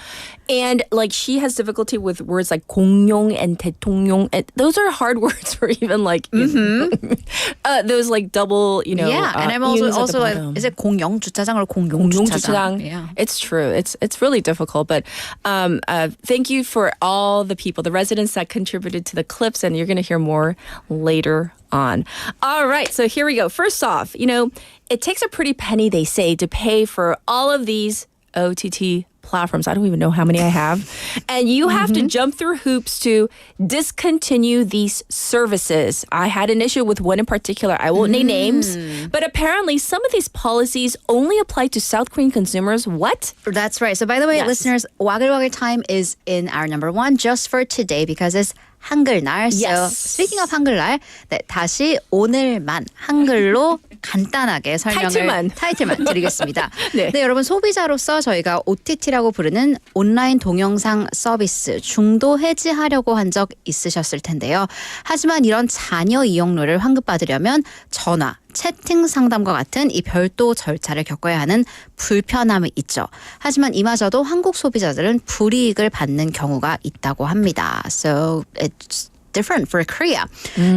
And like she has difficulty with words like 공룡 and 대통령. And those are hard words for even like those like double, Yeah, and I'm also eons at the also like, bottom. is it 공영 주차장 or 공용 주차장? 주차장. Yeah. It's true. It's really difficult. But thank you for all the people, the residents that contributed to the clips, and you're going to hear more later on. All right, so here we go. First off, it takes a pretty penny, they say, to pay for all of these OTT platforms. I don't even know how many I have. And you have to jump through hoops to discontinue these services. I had an issue with one in particular. I won't name names, but apparently some of these policies only apply to South Korean consumers. What? That's right. So by the way, Yes. listeners, Waggle Waggle time is in our number one just for today because it's 한글날. So Yes. speaking of 한글날, 네, 다시 오늘만 한글로 간단하게 설명을 타이틀만 드리겠습니다. 네. 네, 여러분 소비자로서 저희가 OTT라고 부르는 온라인 동영상 서비스 중도 해지하려고 한 적 있으셨을 텐데요. 하지만 이런 자녀 이용료를 환급받으려면 전화, 채팅 상담과 같은 이 별도 절차를 겪어야 하는 불편함이 있죠. 하지만 이마저도 한국 소비자들은 불이익을 받는 경우가 있다고 합니다. So it's different for Korea.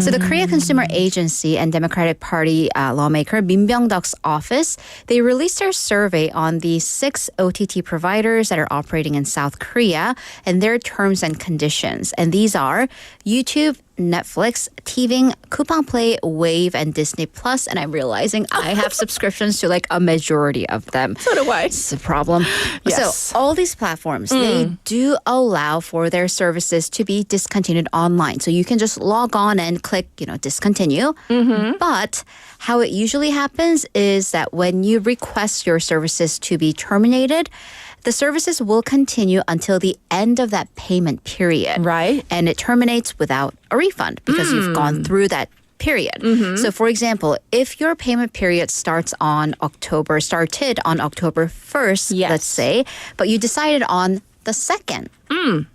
So the Korea Consumer Agency and Democratic Party lawmaker Min Byung-deok's office, they released their survey on the 6 OTT providers that are operating in South Korea and their terms and conditions. And these are YouTube, Netflix, TVing, Coupang Play, Wave, and Disney Plus. And I'm realizing I have subscriptions to like a majority of them. So do I. It's a problem. Yes. So all these platforms, they do allow for their services to be discontinued online. So you can just log on and click, discontinue. But how it usually happens is that when you request your services to be terminated, the services will continue until the end of that payment period. Right. And it terminates without a refund because you've gone through that period. So for example, if your payment period started on October 1st, Yes. let's say, but you decided on the 2nd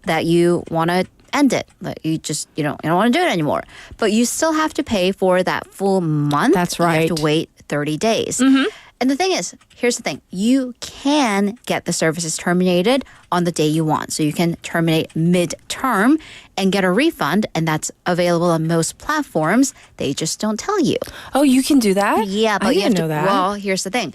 that you want to end it, that you just you don't want to do it anymore, but you still have to pay for that full month. That's You right. have to wait 30 days. And the thing is, here's the thing. You can get the services terminated on the day you want. So you can terminate mid-term and get a refund, and that's available on most platforms. They just don't tell you. Oh, you can do that? Yeah, but I you have didn't to. know that. Well, here's the thing.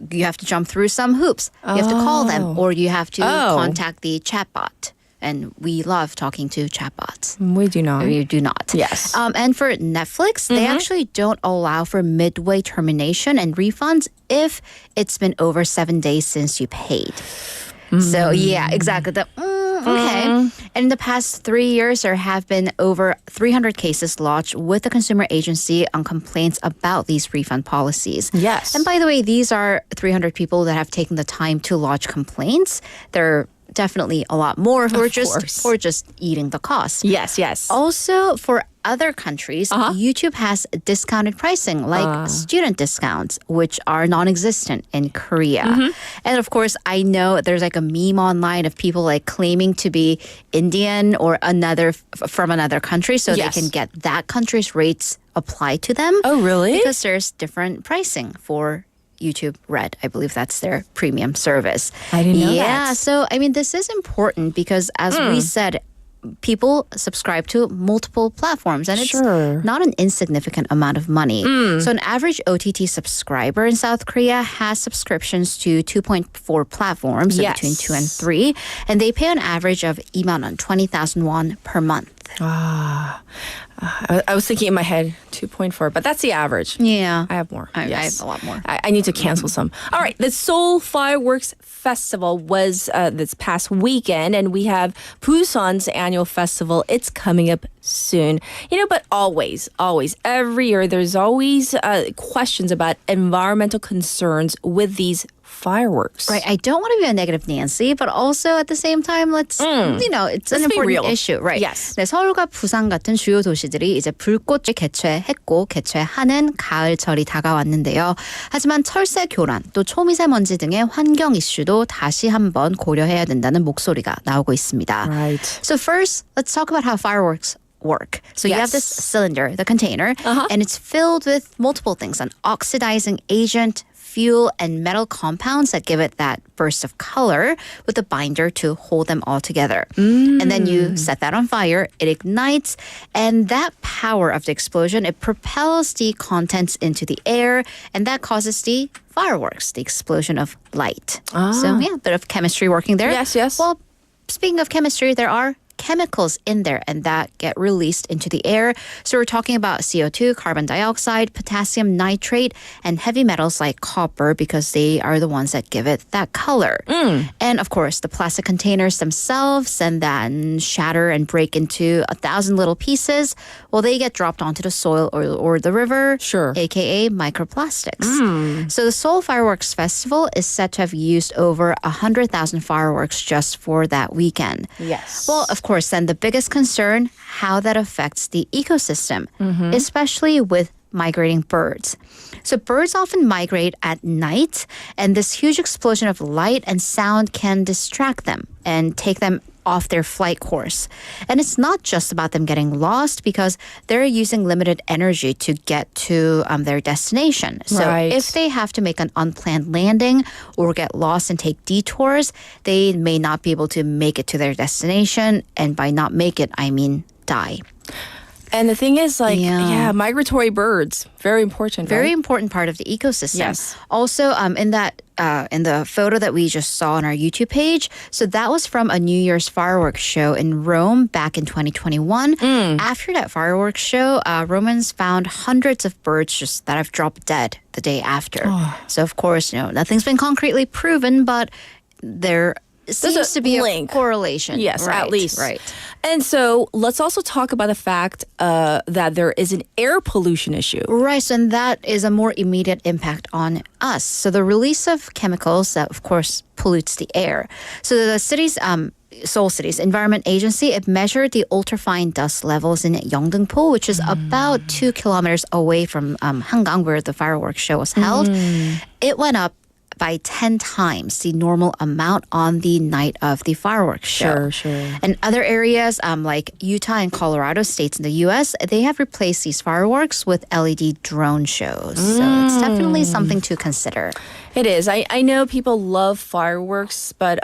You have to jump through some hoops. You have to call them, or you have to contact the chatbot. And we love talking to chatbots. We do not. You do not. Yes. And for Netflix, they actually don't allow for midway termination and refunds if it's been over 7 days since you paid. So yeah, exactly. Okay. And in the past 3 years, there have been over 300 cases lodged with the consumer agency on complaints about these refund policies. Yes. And by the way, these are 300 people that have taken the time to lodge complaints. They're definitely a lot more if we're course. just eating the cost. Yes, yes. Also, for other countries, YouTube has discounted pricing like student discounts, which are non-existent in Korea. And of course, I know there's like a meme online of people like claiming to be Indian or from another country so they can get that country's rates applied to them. Oh, really? Because there's different pricing for YouTube Red. I believe that's their premium service. I didn't know that. Yeah, so I mean, this is important because as we said, people subscribe to multiple platforms and it's not an insignificant amount of money. So an average OTT subscriber in South Korea has subscriptions to 2.4 platforms, so between 2 and 3, and they pay an average of 2만 won, 20,000 won per month. I was thinking in my head 2.4, but that's the average. Yeah. I have more. I have a lot more. I need to cancel some. All right, the Seoul Fireworks Festival was this past weekend, and we have Busan's annual festival. It's coming up soon. But always, every year, there's always questions about environmental concerns with these fireworks. Right. I don't want to be a negative Nancy, but also at the same time, it's an important issue. Right. Yes. 네, 서울과 부산 같은 주요 도시들이 이제 불꽃을 개최하는 가을철이 다가왔는데요. 하지만 철새 교란, 또 초미세먼지 등의 환경 이슈도 다시 한번 고려해야 된다는 목소리가 나오고 있습니다. Right. So first, let's talk about how fireworks work. So you have this cylinder, the container, and it's filled with multiple things, an oxidizing agent, fuel, and metal compounds that give it that burst of color with a binder to hold them all together. And then you set that on fire, it ignites, and that power of the explosion, it propels the contents into the air, and that causes the fireworks, the explosion of light. So yeah, a bit of chemistry working there. Yes, yes. Well, speaking of chemistry, there are chemicals in there and that get released into the air. So we're talking about CO2, carbon dioxide, potassium nitrate, and heavy metals like copper because they are the ones that give it that color. And of course, the plastic containers themselves and then shatter and break into 1,000 little pieces. Well, they get dropped onto the soil or the river, aka microplastics. So the Seoul Fireworks Festival is said to have used over 100,000 fireworks just for that weekend. Yes. Well, of course, then the biggest concern, how that affects the ecosystem, especially with migrating birds. So birds often migrate at night, and this huge explosion of light and sound can distract them and take them off their flight course. And it's not just about them getting lost because they're using limited energy to get to their destination. So if they have to make an unplanned landing or get lost and take detours, they may not be able to make it to their destination. And by not make it, I mean die. And the thing is, migratory birds, very important. Very important part of the ecosystem. Yes. Also, in the photo that we just saw on our YouTube page, so that was from a New Year's fireworks show in Rome back in 2021. After that fireworks show, Romans found hundreds of birds that have dropped dead the day after. So of course, nothing's been concretely proven, but there seems to be a correlation. Yes, at least. Right. And so let's also talk about the fact that there is an air pollution issue. Right, so and that is a more immediate impact on us. So the release of chemicals that, of course, pollutes the air. So the city's Seoul City's Environment Agency, it measured the ultrafine dust levels in Yeongdeungpo, which is about 2 kilometers away from Hangang, where the fireworks show was held. It went up by 10 times the normal amount on the night of the fireworks show. Sure. And other areas like Utah and Colorado states in the U.S., they have replaced these fireworks with LED drone shows. So it's definitely something to consider. It is. I know people love fireworks, but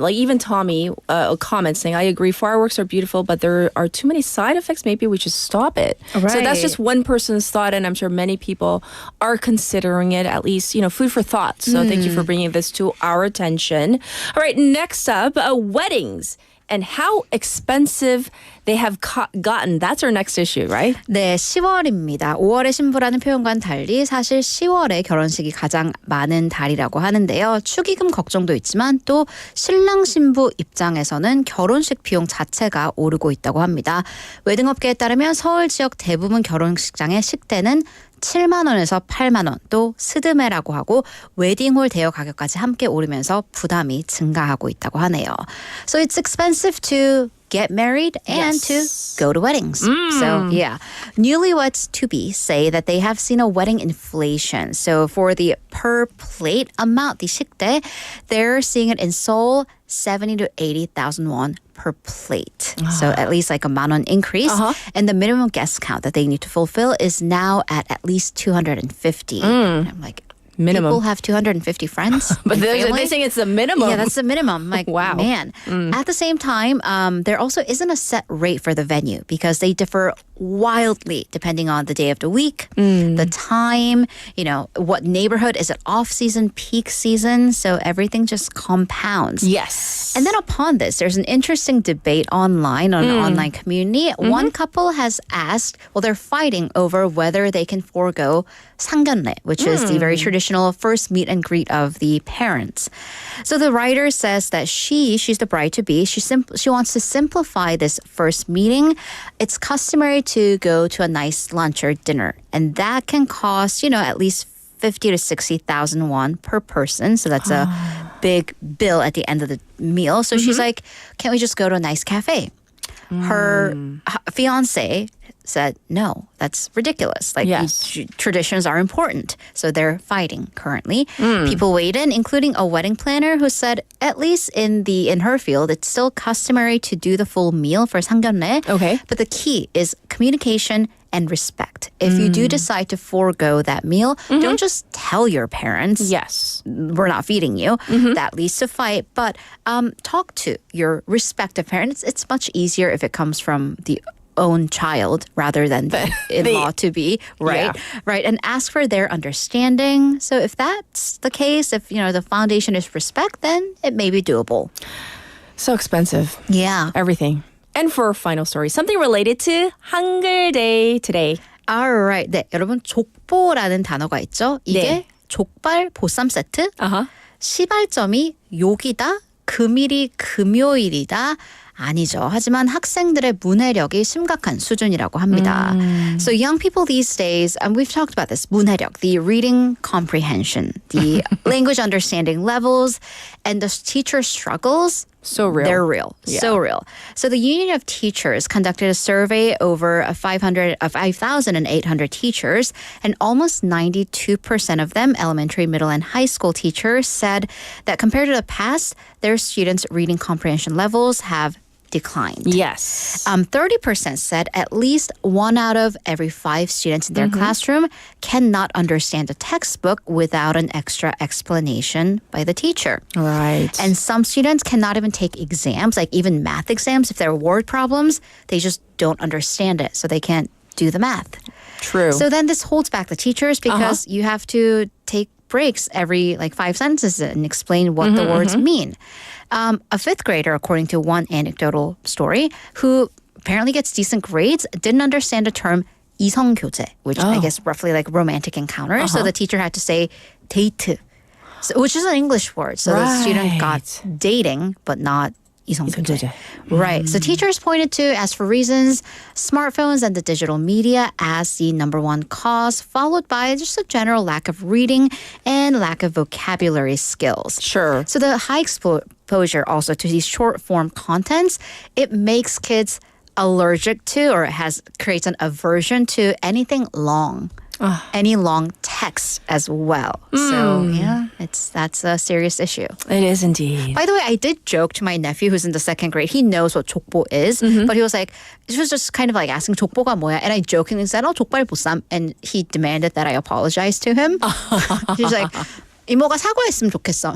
even Tommy comments saying, I agree, fireworks are beautiful, but there are too many side effects. Maybe we should stop it. Right. So that's just one person's thought, and I'm sure many people are considering it, at least, food for thought. So thank you for bringing this to our attention. All right, next up, weddings and how expensive they have gotten. That's our next issue, right? 네, 10월입니다. 5월의 신부라는 표현과는 달리 사실 10월에 결혼식이 가장 많은 달이라고 하는데요. 축의금 걱정도 있지만 또 신랑 신부 입장에서는 결혼식 비용 자체가 오르고 있다고 합니다. 웨딩업계에 따르면 서울 지역 대부분 결혼식장의 식대는 7만 원에서 8만 원, 또 스드메라고 하고 웨딩홀 대여 가격까지 함께 오르면서 부담이 증가하고 있다고 하네요. So it's expensive to get married and to go to weddings. So yeah, newlyweds to be say that they have seen a wedding inflation. So for the per plate amount, the 식대, they're seeing it in Seoul 70 to 80,000 won per plate. So at least like a 10,000 increase. And the minimum guest count that they need to fulfill is now at least 250. And I'm like, Minimum. people have 250 friends. But they're family? saying it's the minimum. Yeah, that's the minimum. Like, wow. Man. At the same time, there also isn't a set rate for the venue because they differ wildly depending on the day of the week, the time, what neighborhood. Is it off-season, peak season? So everything just compounds. Yes. And then upon this, there's an interesting debate online on an online community. One couple has asked, they're fighting over whether they can forego 상견례, which is the very traditional first meet and greet of the parents. So the writer says that she's the bride-to-be. She wants to simplify this first meeting. It's customary to go to a nice lunch or dinner, and that can cost, at least 50 to 60,000 won per person. So that's a big bill at the end of the meal. So she's like, can't we just go to a nice cafe? Her fiance said, no, that's ridiculous. Like, traditions are important. So they're fighting currently. People weighed in, including a wedding planner who said, at least in her field, it's still customary to do the full meal for 상견례. Okay. But the key is communication and respect. If you do decide to forego that meal, don't just tell your parents, yes, we're not feeding you. That leads to fight. But talk to your respective parents. It's much easier if it comes from the own child rather than the in-law to be, right? Yeah. Right. And ask for their understanding. So if that's the case, if the foundation is respect, then it may be doable. So expensive. Yeah. Everything. And for a final story, something related to Hangul Day today. Alright. 네, 여러분 족보라는 단어가 있죠. 이게 네. 족발 보쌈 세트. 시발점이 욕이다. 금일이 금요일이다. 아니죠. 하지만 학생들의 문해력이 심각한 수준이라고 합니다. So young people these days, we've talked about this, 문해력, the reading comprehension, the language understanding levels, and the teacher struggles. So real. They're real. Yeah. So real. So the Union of Teachers conducted a survey over 5,800 teachers, and almost 92% of them, elementary, middle, and high school teachers, said that compared to the past, their students' reading comprehension levels have declined. Yes. 30% said at least 1 out of every 5 students in their classroom cannot understand a textbook without an extra explanation by the teacher. Right. And some students cannot even take exams, like even math exams. If there are word problems, they just don't understand it, so they can't do the math. True. So then this holds back the teachers because you have to take breaks every 5 sentences and explain what the words mean. A 5th grader, according to one anecdotal story, who apparently gets decent grades, didn't understand the term 이성교제, which I guess roughly like romantic encounter. So the teacher had to say 데이트, which is an English word. So the student got dating, but not 이성교제. Right. So teachers pointed to, as for reasons, smartphones and the digital media as the number one cause, followed by just a general lack of reading and lack of vocabulary skills. Sure. So the high exposure also to these short form contents, it makes kids allergic to, or creates an aversion to anything long. Any long text as well. So yeah, that's a serious issue. It is indeed. By the way, I did joke to my nephew who's in the 2nd grade. He knows what 족보 is, but he was like, it was just kind of like asking 족보가 뭐야? And I jokingly said, 족발 보쌈. And he demanded that I apologize to him. He was like, 이모가 사과했으면 좋겠어.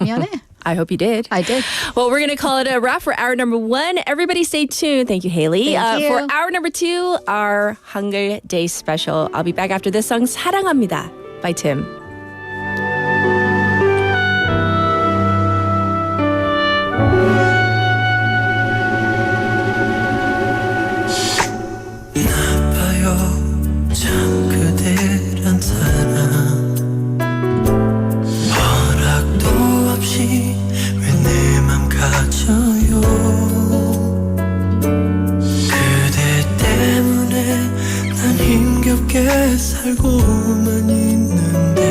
미안해. I hope you did. I did. Well, we're going to call it a wrap for hour number 1. Everybody stay tuned. Thank you, Haley. Thank you. For hour number 2, our Hangul Day special. I'll be back after this song, 사랑합니다 by Tim. 정겹게 살고만 있는데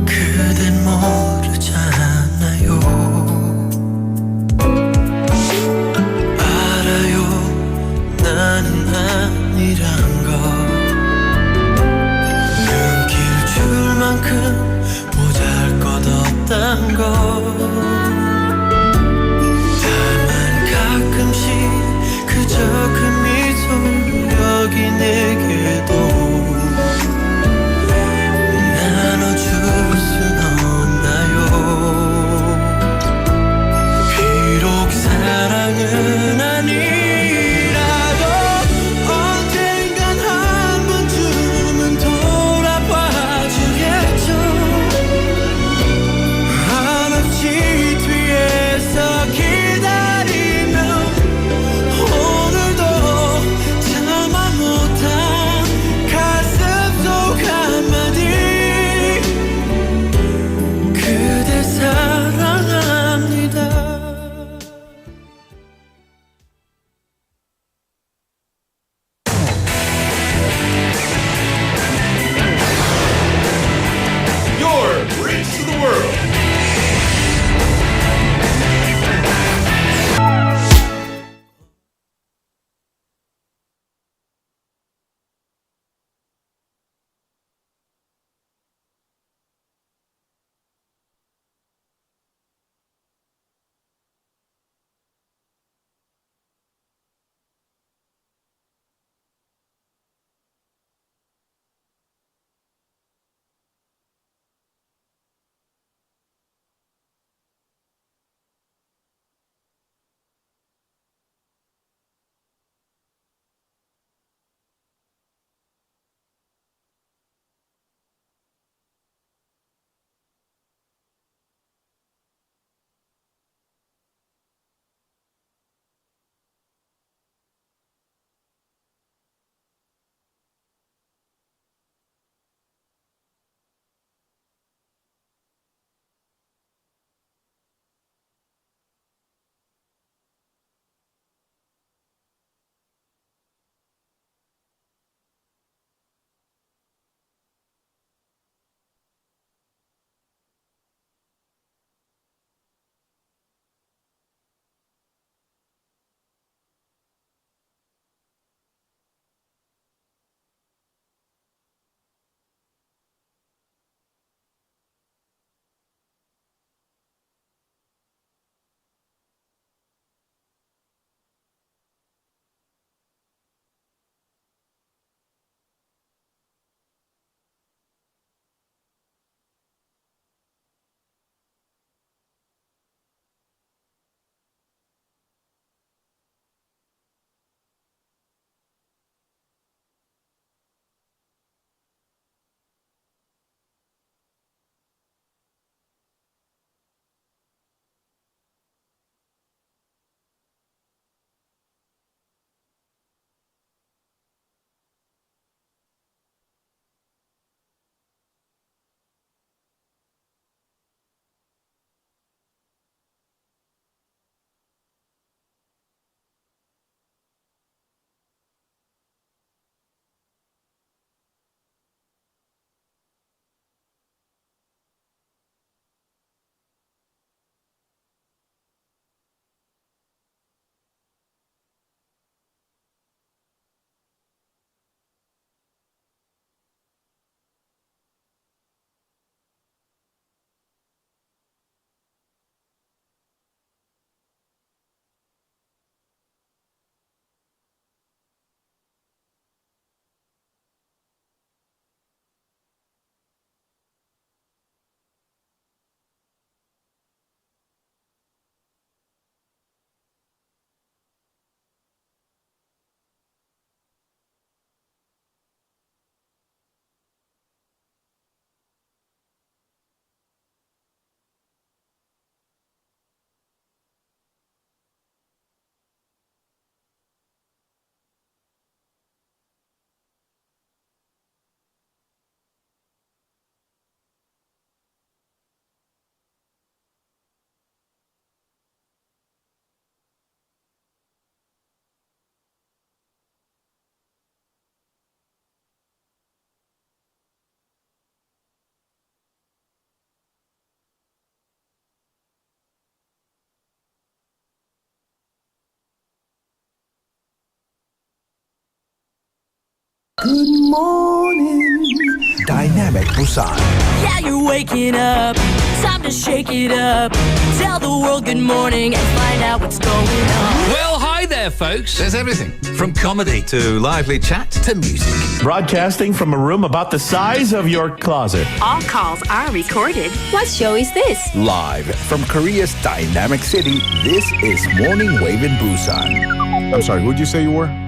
그댄 모르잖아요. 알아요 나는 아니란 걸. 눈길 줄 만큼 보잘것없단 걸. 다만 가끔씩 그저 그 미소 여기 내게도 Good morning, Dynamic Busan. Yeah, you're waking up. Time to shake it up. Tell the world good morning and find out what's going on. Well, hi there, folks. There's everything from comedy to lively chat to music. Broadcasting from a room about the size of your closet. All calls are recorded. What show is this? Live from Korea's dynamic city, this is Morning Wave in Busan. I'm sorry, who'd you say you were?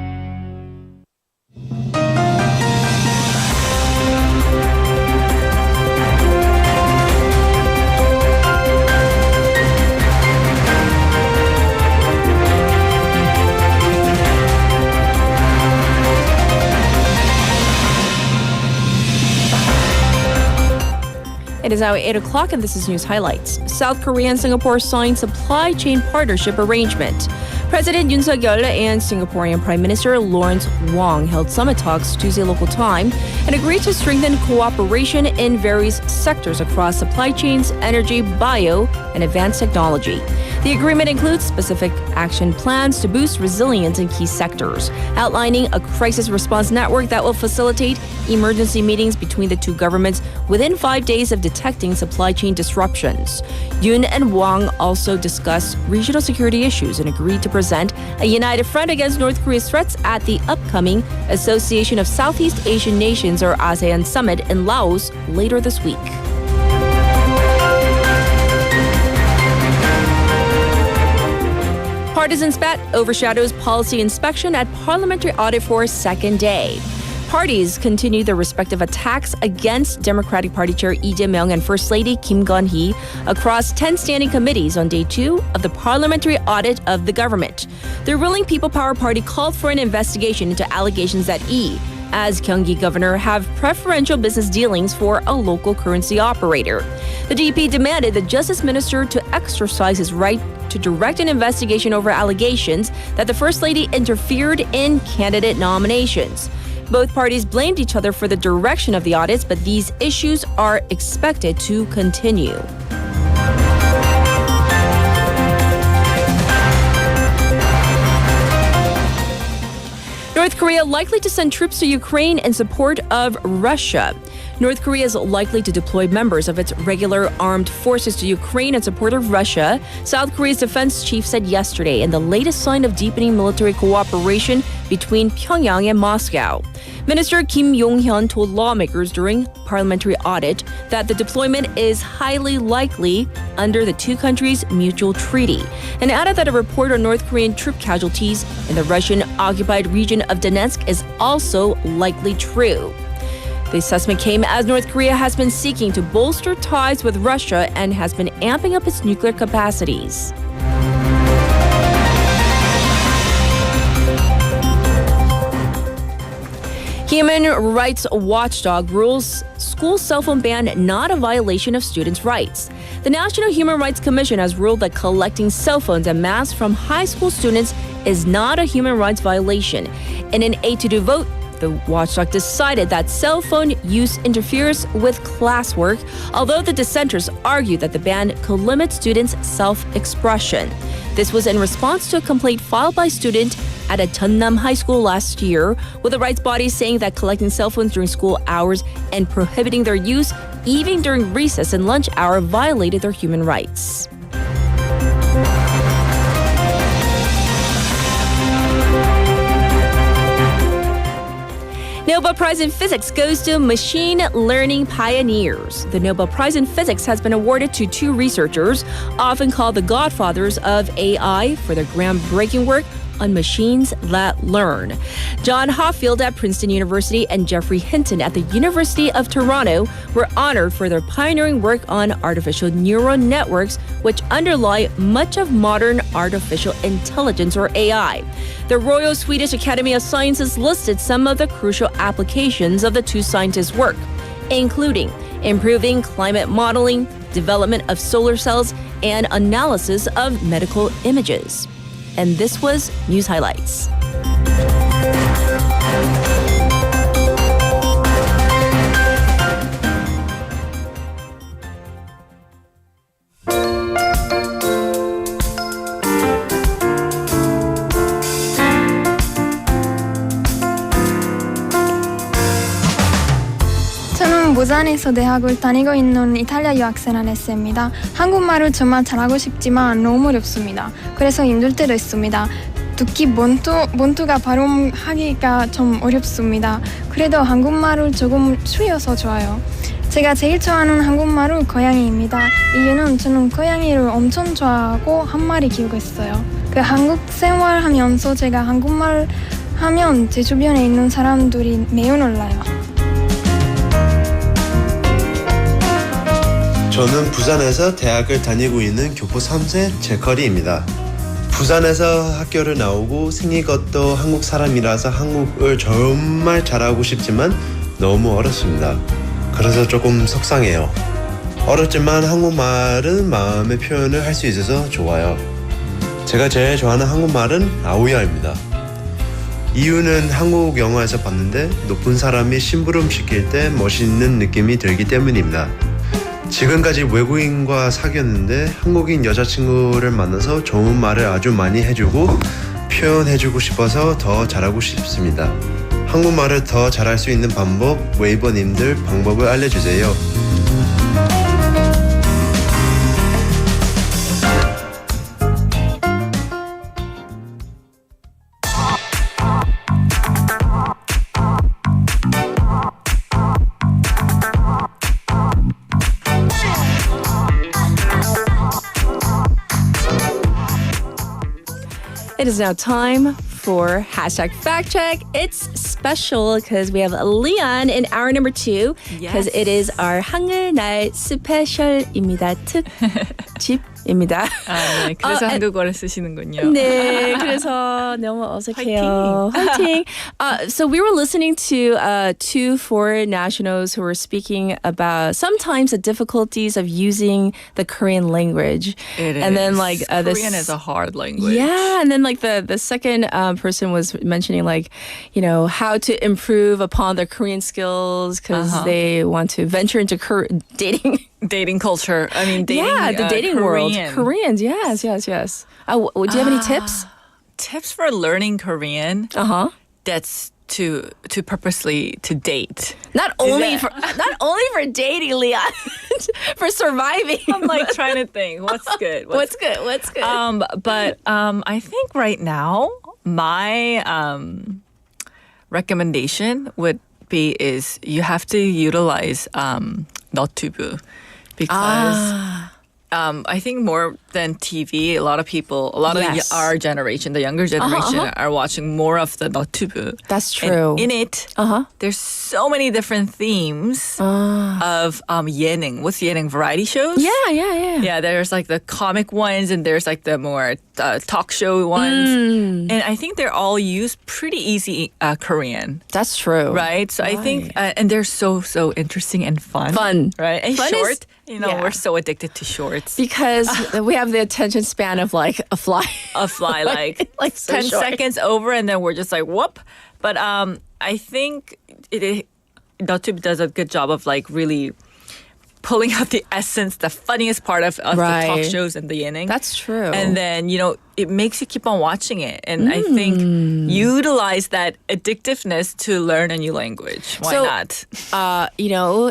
It is now 8 o'clock and this is news highlights. South Korea and Singapore signed supply chain partnership arrangement. President Yoon Suk-yeol and Singaporean Prime Minister Lawrence Wong held summit talks Tuesday local time and agreed to strengthen cooperation in various sectors across supply chains, energy, bio, and advanced technology. The agreement includes specific action plans to boost resilience in key sectors, outlining a crisis response network that will facilitate emergency meetings between the two governments within 5 days of detecting supply chain disruptions. Yoon and Wong also discussed regional security issues and agreed to present a united front against North Korea's threats at the upcoming Association of Southeast Asian Nations or ASEAN Summit in Laos later this week. Partisan spat overshadows policy inspection at parliamentary audit for a second day. Parties continue their respective attacks against Democratic Party Chair Lee Jae-myung and First Lady Kim Gun-hee across 10 standing committees on day 2 of the parliamentary audit of the government. The ruling People Power Party called for an investigation into allegations that Lee, as Gyeonggi governor, have preferential business dealings for a local currency operator. The DP demanded the Justice Minister to exercise his right to direct an investigation over allegations that the First Lady interfered in candidate nominations. Both parties blamed each other for the direction of the audits, but these issues are expected to continue. North Korea likely to send troops to Ukraine in support of Russia. North Korea is likely to deploy members of its regular armed forces to Ukraine in support of Russia, South Korea's defense chief said yesterday, in the latest sign of deepening military cooperation between Pyongyang and Moscow. Minister Kim Yong-hyun told lawmakers during parliamentary audit that the deployment is highly likely under the two countries' mutual treaty, and added that a report on North Korean troop casualties in the Russian-occupied region of Donetsk is also likely true. The assessment came as North Korea has been seeking to bolster ties with Russia and has been amping up its nuclear capacities. Human rights watchdog rules school cell phone ban not a violation of students' rights. The National Human Rights Commission has ruled that collecting cell phones en masse from high school students is not a human rights violation. In an 8-2 vote, the watchdog decided that cell phone use interferes with classwork, although the dissenters argued that the ban could limit students' self-expression. This was in response to a complaint filed by a student at a Jeonnam High School last year, with the rights body saying that collecting cell phones during school hours and prohibiting their use even during recess and lunch hour violated their human rights. Nobel Prize in Physics goes to machine learning pioneers. The Nobel Prize in Physics has been awarded to two researchers, often called the godfathers of AI, for their groundbreaking work on machines that learn. John Hoffield at Princeton University and Geoffrey Hinton at the University of Toronto were honored for their pioneering work on artificial neural networks, which underlie much of modern artificial intelligence, or AI. The Royal Swedish Academy of Sciences listed some of the crucial applications of the two scientists' work, including improving climate modeling, development of solar cells, and analysis of medical images. And this was News Highlights. 로잔에서 대학을 다니고 있는 이탈리아 유학생을 했습니다. 한국말을 정말 잘하고 싶지만 너무 어렵습니다. 그래서 힘들 때도 있습니다. 특히 본투가 발음하기가 좀 어렵습니다. 그래도 한국말을 조금 추려서 좋아요. 제가 제일 좋아하는 한국말은 고양이입니다. 이유는 저는 고양이를 엄청 좋아하고 한 마리 키우고 있어요. 그 한국 생활하면서 제가 한국말 하면 제 주변에 있는 사람들이 매우 놀라요. 저는 부산에서 대학을 다니고 있는 교포 3세 제커리입니다. 부산에서 학교를 나오고 생긴 것도 한국 사람이라서 한국을 정말 잘하고 싶지만 너무 어렵습니다. 그래서 조금 속상해요. 어렵지만 한국말은 마음의 표현을 할 수 있어서 좋아요. 제가 제일 좋아하는 한국말은 아오야입니다. 이유는 한국 영화에서 봤는데 높은 사람이 심부름 시킬 때 멋있는 느낌이 들기 때문입니다. 지금까지 외국인과 사귀었는데 한국인 여자친구를 만나서 좋은 말을 아주 많이 해주고 표현해주고 싶어서 더 잘하고 싶습니다. 한국말을 더 잘할 수 있는 방법, 웨이버님들 방법을 알려주세요. It is now time for hashtag fact check. It's special because we have Leon in hour number 2 because it is our 한글날 스페셜입니다. 특집입니다. 네, 그래서 한국어를 쓰시는군요. 네, 그래서 너무 어색해요. 화이팅. So we were listening to two foreign nationals who were speaking about sometimes the difficulties of using the Korean language. It and is. then like Korean is a hard language. Yeah, and then like the second person was mentioning like, you know, how to improve upon their Korean skills because they want to venture into dating culture. I mean, dating. Yeah, the dating world. Korean. Koreans, yes. Do you have any tips? Tips for learning Korean? That's to purposely to date. Not only for dating, Leon, for surviving. I'm like trying to think what's good. What's good? But I think right now my recommendation would be is you have to utilize 너튜브 because I think more than TV, a lot of our generation, the younger generation, are watching more of the 너튜브. That's true. And in it, there's so many different themes of 예능. What's 예능? Variety shows? Yeah. Yeah, there's like the comic ones and there's like the more talk show ones. And I think they're all used pretty easy Korean. That's true. Right? So I think, and they're so interesting and fun. Right? And fun short. We're so addicted to shorts. Because we have the attention span of like a fly. like so 10 short. seconds over and then we're just like, whoop. But I think 너튜브 does a good job of like really pulling out the essence, the funniest part of the talk shows and the 예능. That's true. And then, it makes you keep on watching it. And I think utilize that addictiveness to learn a new language. Why not?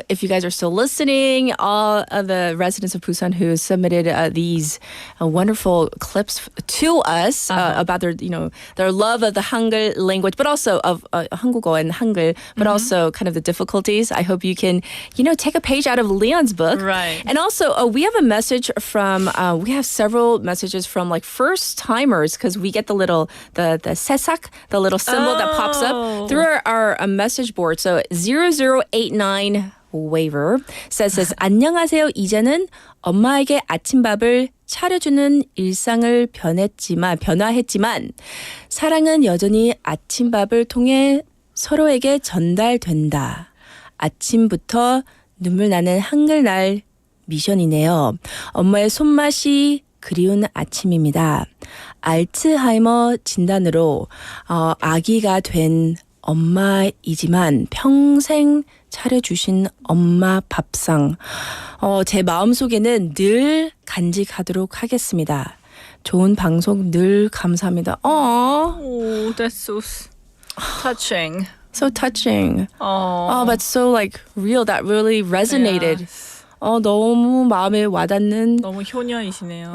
If you guys are still listening, all of the residents of Busan who submitted these wonderful clips to us about their love of the Hangul language, but also of 한국어 and Hangul, but also kind of the difficulties. I hope you can, take a page out of Leon's book. Right. And also, we have a message from, we have several messages from like first timers because we get the little the sesak, the little symbol that pops up through our message board. So 0089 waiver says 안녕하세요. 이제는 엄마에게 아침밥을 차려주는 일상을 변화했지만 사랑은 여전히 아침밥을 통해 서로에게 전달된다. 아침부터 눈물 나는 한글날 미션이네요. 엄마의 손맛이 그리운 아침입니다. 알츠하이머 진단으로 아기가 된 엄마이지만 평생 차려주신 엄마 밥상 제 마음속에는 늘 간직하도록 하겠습니다. 좋은 방송 늘 감사합니다. Oh, that's so touching. So touching. Oh, that's so like real. That really resonated. Yes. 너무 마음에 와닿는 너무 효녀이시네요.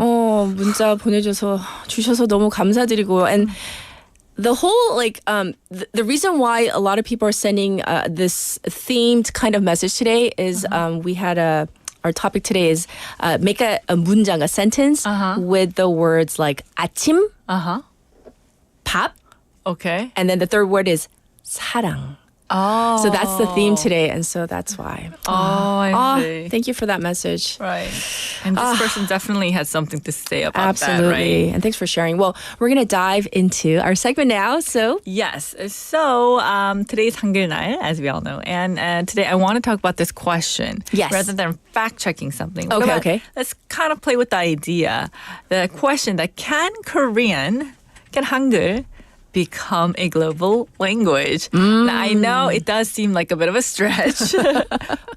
문자 주셔서 너무 감사드리고 and the whole like the reason why a lot of people are sending this themed kind of message today is we had our topic today is make a 문장, a sentence with the words like 아침, 밥, okay, and then the third word is 사랑. Oh. So that's the theme today, and so that's why. I see. Thank you for that message. Right. And this person definitely had something to say about Absolutely. that, right? And thanks for sharing. Well, we're going to dive into our segment now. So yes. So today's 한글날, as we all know. And today I want to talk about this question. Yes. Rather than fact-checking something. Okay. Let's kind of play with the idea. The question that can 한글 become a global language? Now, I know it does seem like a bit of a stretch,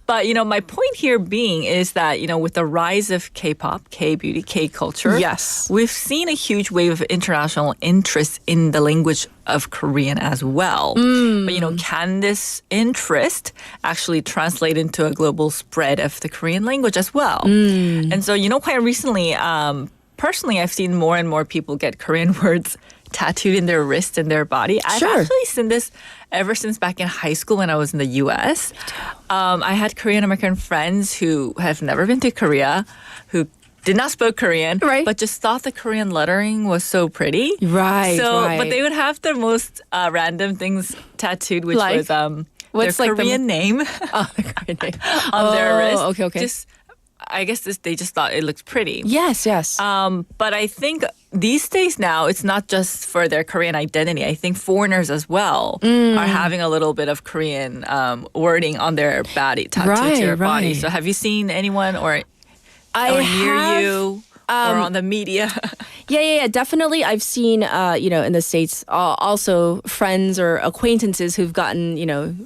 but my point here being is that with the rise of K-pop, K-beauty, K-culture, yes, we've seen a huge wave of international interest in the language of Korean as well. But can this interest actually translate into a global spread of the Korean language as well? And so quite recently, personally, I've seen more and more people get Korean words tattooed in their wrist and their body. I've actually seen this ever since back in high school when I was in the U.S. I had Korean American friends who have never been to Korea, who did not speak Korean, but just thought the Korean lettering was so pretty. Right. But they would have the most random things tattooed, which was what's their like Korean name. The Korean name on their wrist. Okay. I guess they just thought it looked pretty. Yes. But I think these days now, it's not just for their Korean identity. I think foreigners as well are having a little bit of Korean wording on their body, tattooed to their body. So have you seen anyone or near you or on the media? Yeah, definitely. I've seen, in the States, also friends or acquaintances who've gotten,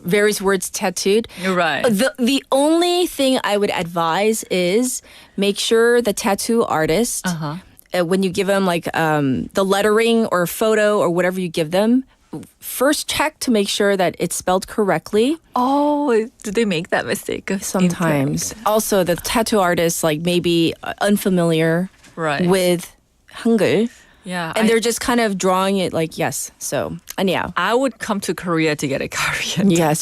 various words tattooed. You're right. The only thing I would advise is make sure the tattoo artist, when you give them like the lettering or photo or whatever you give them, first check to make sure that it's spelled correctly. Oh, do they make that mistake? Sometimes. Also, the tattoo artist like maybe unfamiliar with Hangul. Yeah. And they're just kind of drawing it like, yes. So, anyhow. I would come to Korea to get a Korean. Yes.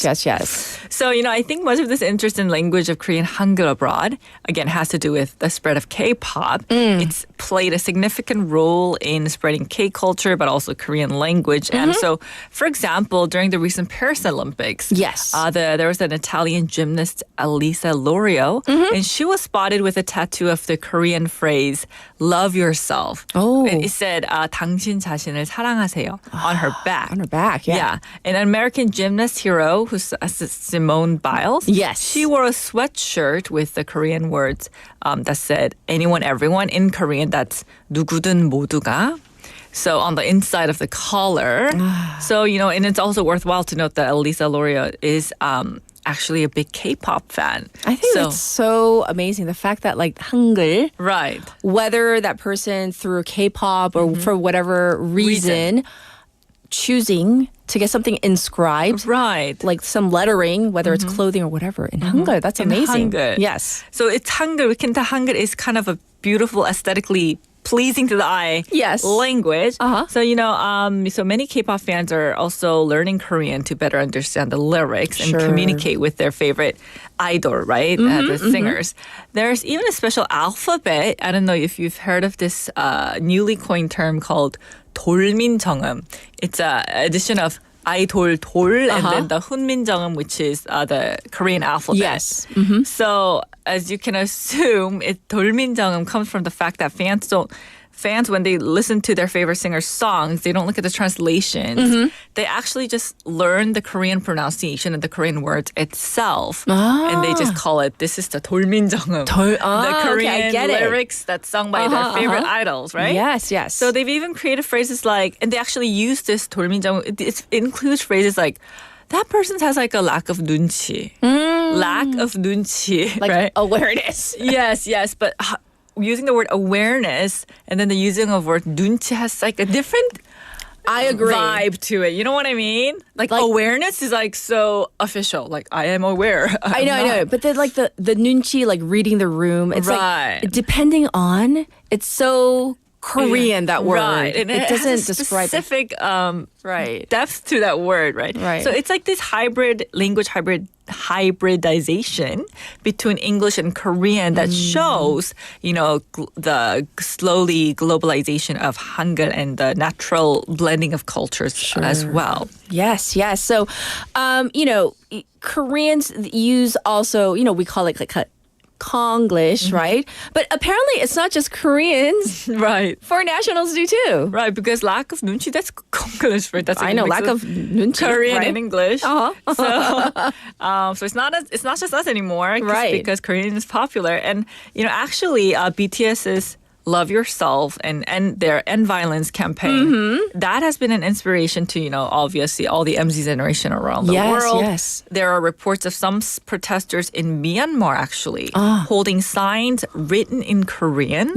So, I think much of this interest in language of Korean Hangul abroad, again, has to do with the spread of K-pop. It's played a significant role in spreading K-culture, but also Korean language. And so, for example, during the recent Paris Olympics, there was an Italian gymnast, Elisa Lorio, and she was spotted with a tattoo of the Korean phrase, love yourself. Oh. It said, 당신 자신을 사랑하세요, on her back. On her back, yeah. Yeah. An American gymnast hero, who's Simone Biles. Yes. She wore a sweatshirt with the Korean words that said, anyone, everyone. In Korean, that's 누구든 모두가. So on the inside of the collar. So, and it's also worthwhile to note that Elisa Lorio is actually a big K-pop fan. I think that's so amazing. The fact that like Hangul, right, whether that person through K-pop or for whatever reason choosing to get something inscribed, right, like some lettering, whether it's clothing or whatever, in Hangul, that's amazing. Hangul. Yes. So it's Hangul. Hangul is kind of a beautiful, aesthetically pleasing to the eye language. So, so many K-pop fans are also learning Korean to better understand the lyrics and communicate with their favorite idol, right? The singers. There's even a special alphabet. I don't know if you've heard of this newly coined term called 돌민정음. It's an addition of 아이돌 돌 and then the 훈민정음, which is the Korean alphabet. Yes. So as you can assume, 돌민정음 comes from the fact that fans, when they listen to their favorite singer's songs, they don't look at the translations. They actually just learn the Korean pronunciation and the Korean words itself. And they just call it, this is the 돌민정음. The Korean lyrics that's sung by their favorite idols, right? Yes. So they've even created phrases like, and they actually use this 돌민정음, it includes phrases like, that person has like a lack of 눈치. Lack of 눈치. Like right? awareness. Yes. But using the word awareness and then the using of word 눈치 has like a different I agree. vibe to it. You know what I mean? Like awareness is like so official. Like I am aware. I know. But then like the nunchi, like reading the room, it's Right. like depending on, it's so Korean, that word. Right. And it doesn't has a describe it. specific Right. depth to that word, right? Right. So it's like this hybridization between English and Korean that shows, the slowly globalization of Hangul and the natural blending of cultures as well. Yes. So, Koreans use also, we call it like Konglish, right? But apparently it's not just Koreans. Right. Foreign nationals do too. Right, because lack of nunchi, that's Konglish, right? That's I know, lack of nunchi. Korean right? and English. Uh-huh. So it's not just us anymore, Right. Because Korean is popular, and actually BTS's Love Yourself and their End Violence campaign, that has been an inspiration to, obviously all the MZ generation around the world. Yes. There are reports of some protesters in Myanmar actually holding signs written in Korean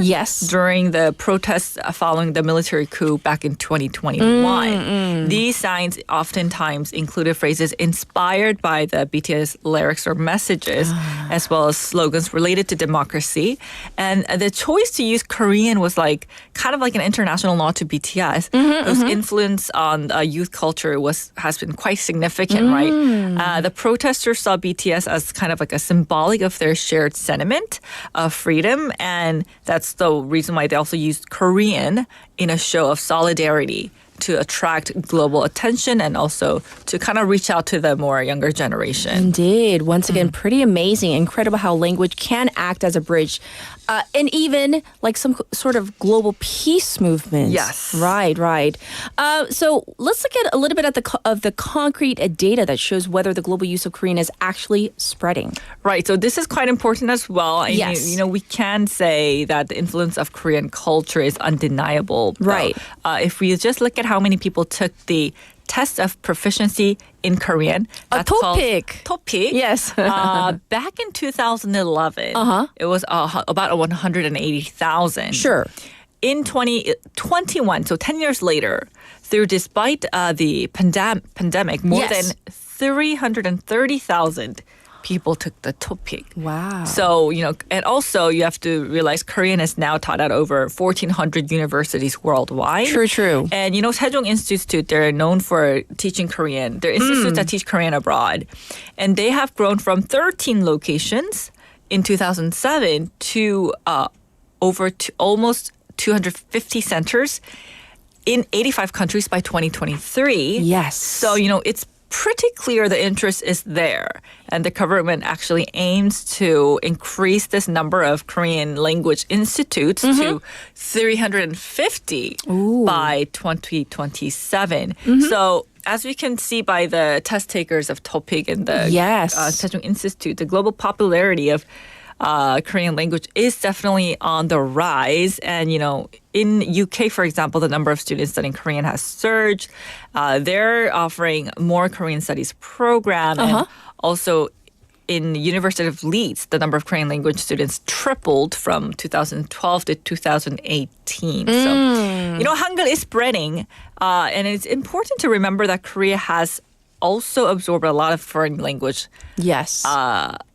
during the protests following the military coup back in 2021. These signs oftentimes included phrases inspired by the BTS lyrics or messages, as well as slogans related to democracy. And the choice to use Korean was kind of like an international nod to BTS, whose influence on youth culture has been quite significant, right? The protesters saw BTS as kind of like a symbolic of their shared sentiment of freedom, and that's the reason why they also used Korean in a show of solidarity to attract global attention and also to kind of reach out to the more younger generation. Indeed. Once again, pretty amazing. Incredible how language can act as a bridge. And even like some sort of global peace movement. Yes. Right. So let's look at a little bit at the concrete data that shows whether the global use of Korean is actually spreading. Right. So this is quite important as well. And Yes. we can say that the influence of Korean culture is undeniable. Right. If we just look at how many people took the test of proficiency in Korean. That's called TOPIK. TOPIK. Yes. Back in 2011, it was about 180,000. Sure. In 2021, so 10 years later, despite the pandemic, more than 330,000 people took the TOPIK. Wow. So, and also you have to realize Korean is now taught at over 1,400 universities worldwide. True. And, Sejong Institute, they're known for teaching Korean. They're institutes that teach Korean abroad. And they have grown from 13 locations in 2007 to almost 250 centers in 85 countries by 2023. Yes. So, it's pretty clear the interest is there. And the government actually aims to increase this number of Korean language institutes to 350 by 2027. So as we can see by the test takers of TOPIK and the Sejong Institute, the global popularity of Korean language is definitely on the rise. And, in UK, for example, the number of students studying Korean has surged. They're offering more Korean studies program. And also in University of Leeds, the number of Korean language students tripled from 2012 to 2018. So, Hangul is spreading. And it's important to remember that Korea has also absorbed a lot of foreign language. Yes.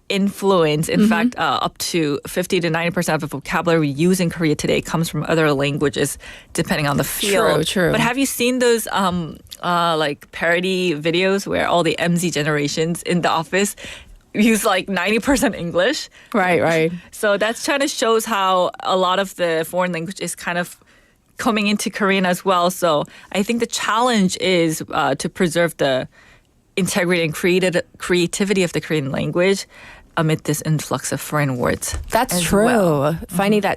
Influence. In fact, up to 50 to 90% of the vocabulary we use in Korea today comes from other languages, depending on the field. True. But have you seen those parody videos where all the MZ generations in the office use 90% English? Right. So that's kind of shows how a lot of the foreign language is kind of coming into Korean as well. So I think the challenge is to preserve the integrity and creativity of the Korean language amid this influx of foreign words. That's true. Well.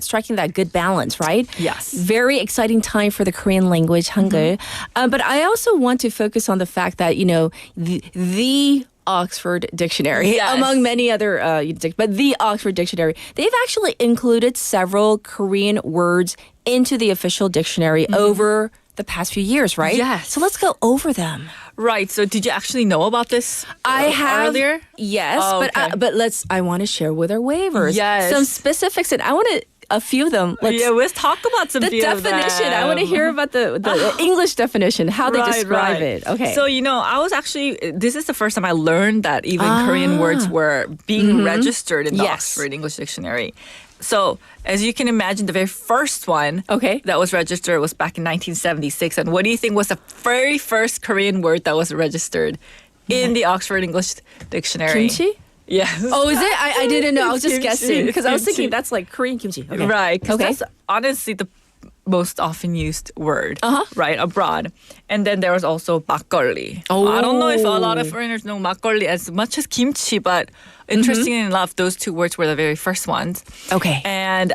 Striking that good balance, right? Yes. Very exciting time for the Korean language, Hangul. But I also want to focus on the fact that, the Oxford Dictionary, among many other, but the Oxford Dictionary, they've actually included several Korean words into the official dictionary over the past few years, right? Yes. So let's go over them. Right. So did you actually know about this earlier? Yes, Oh, okay. but I want to share with our waivers some specifics, and I want to a few of them. Let's talk about some the few of definition. them. I want to hear about the English definition, how they describe it. Okay. So, I was actually, this is the first time I learned that even Korean words were being registered in the Oxford English Dictionary. So, as you can imagine, the very first one that was registered was back in 1976. And what do you think was the very first Korean word that was registered in the Oxford English Dictionary? Kimchi? Yes. Oh, is it? I didn't know. I was just Kimchi. guessing because I was thinking Kimchi. that's like Korean kimchi. Okay. Right. Because that's honestly the most often used word, right, abroad. And then there was also makgeolli. Oh. I don't know if a lot of foreigners know makgeolli as much as kimchi, but interestingly enough, those two words were the very first ones. Okay. And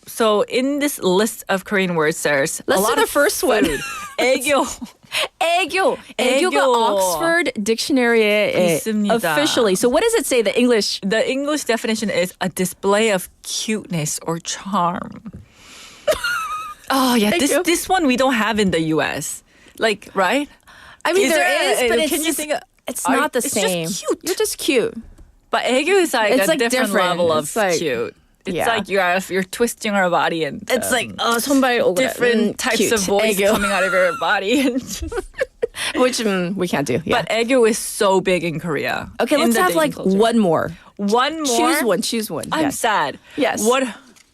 so in this list of Korean words, there's Let's a lot do the of first one. 애교. 애교. 애교가 Oxford Dictionary 있습니다. officially. So what does it say, the English? The English definition is a display of cuteness or charm. Oh, yeah. This one we don't have in the U.S. Like, right? I mean, there is, but it's not the it's same. Just cute. You're just cute. But 애교 is like It's a like different level of It's like- cute. It's yeah. like you're twisting her body and It's like 손발 오그라. different types cute. of voice 애교. coming out of your body. Which we can't do. Yeah. But 애교 is so big in Korea. Okay, in let's the have like dating culture. one more. One more. Choose one. I'm Yes. sad. Yes.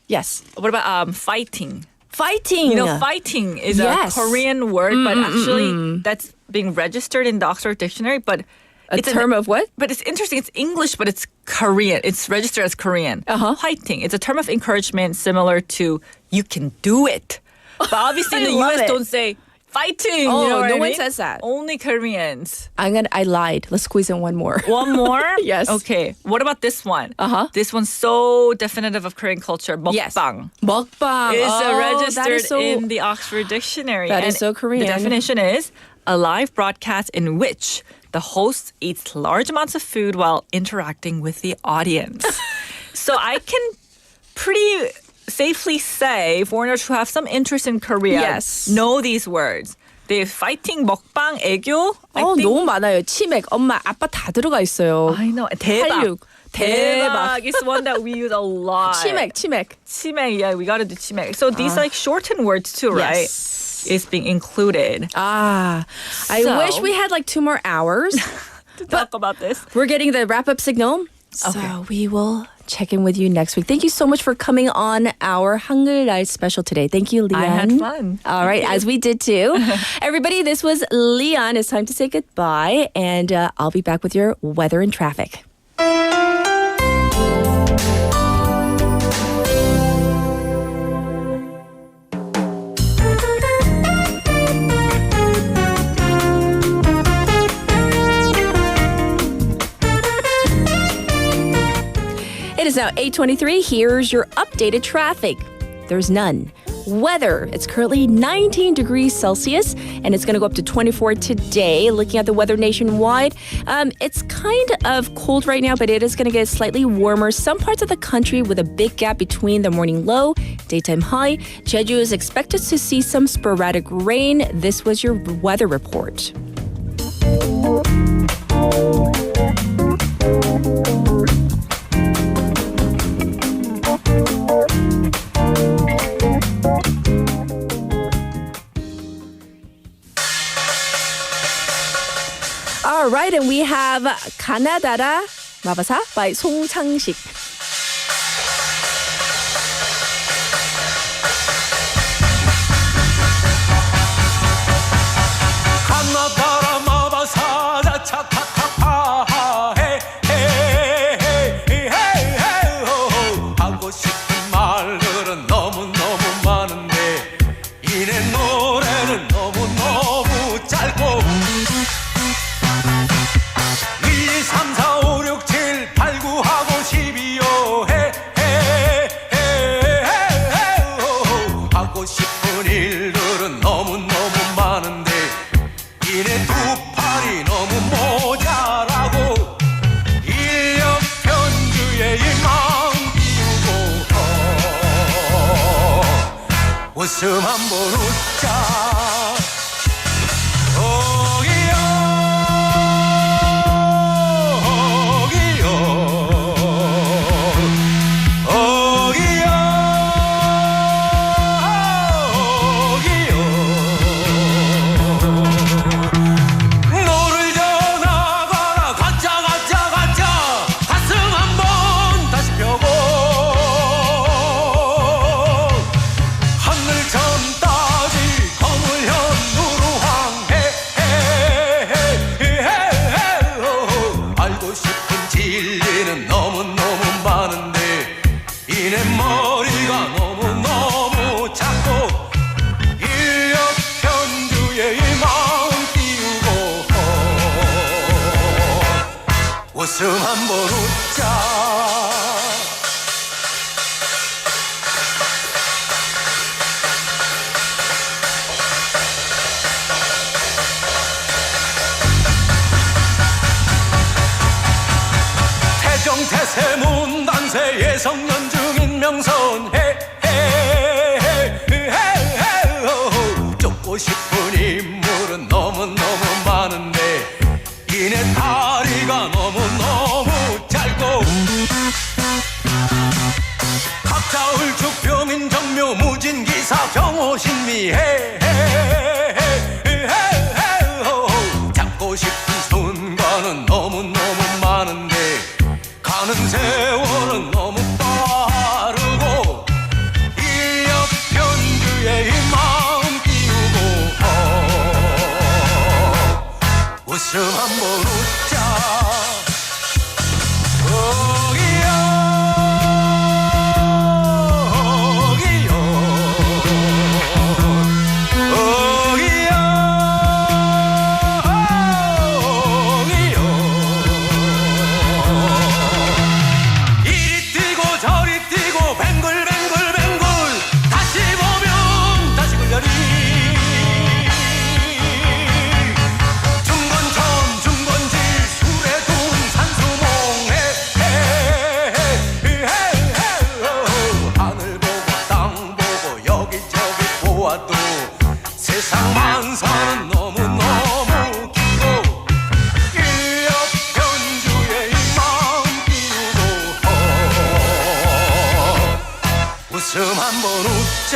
Yes. What about fighting? Fighting. Fighting is Yes. a Korean word, but actually that's being registered in the Oxford Dictionary. But A term of what? But it's interesting. It's English, but it's Korean. It's registered as Korean. Fighting. It's a term of encouragement similar to "you can do it." But obviously, in the love U.S., it. don't say fighting. Oh, you know what no I one mean? says that. Only Koreans. I lied. Let's squeeze in one more. One more? Yes. Okay. What about this one? This one's so definitive of Korean culture. 먹방. Yes. 먹방. Is that registered is so, in the Oxford Dictionary. That is And so Korean. The definition is a live broadcast in which the host eats large amounts of food while interacting with the audience. So I can pretty safely say foreigners who have some interest in Korea know these words. The fighting, 먹방, 애교. 너무 많아요. 치맥, 엄마, 아빠 다 들어가 있어요. I know. 대박. 한류. 대박 is one that we use a lot. 치맥. 치맥, yeah, we gotta do 치맥. So these like shortened words too, right? Yes. Is being included. I wish we had like 2 more hours to talk about this. We're getting the wrap-up signal. So we will check in with you next week. Thank you so much for coming on our 한글날 special today. Thank you, Leon. I had fun. All right, as we did too. Everybody, this was Leon. It's time to say goodbye, and I'll be back with your weather and traffic. It is now 8:23. Here's your updated traffic. There's none. Weather, it's currently 19 degrees Celsius, and it's going to go up to 24 today. Looking at the weather nationwide, it's kind of cold right now, but it is going to get slightly warmer. Some parts of the country with a big gap between the morning low, daytime high. Jeju is expected to see some sporadic rain. This was your weather report. All right, and we have 가나다라 마바사 by 송창식. 가나다라 마바사 자차카카파 헤헤헤헤헤 하고 싶은 말들은 너무너무 많은데 이내 노래는 너무너무 짧고 1, 2, 3, 4, 5, 6, 7, 8, 9 하고 12요 헤헤헤헤 하고 싶은 일들은 너무너무 많은데 이내 두 팔이 너무 모자라고 인력 편주에 일망 비우고 웃음 한번 웃자 어기요 웃음 한번 웃자. 태세 문단세 예성년 중인 명선 쫓고 싶은 인물은 너무너무 많은데 이내 다리가 너무너무 짧고 각자 울축 병인 정묘 무진기사 경호신미 잡고 싶은 순간은 너무너무 많은데 가는 세월은 너무 빠르고 이역견주의 마음 띄우고 웃음 한번 웃자. 세상 만사는 너무너무 길고 일역견주의 마음 띄우고 웃음 한번 웃자.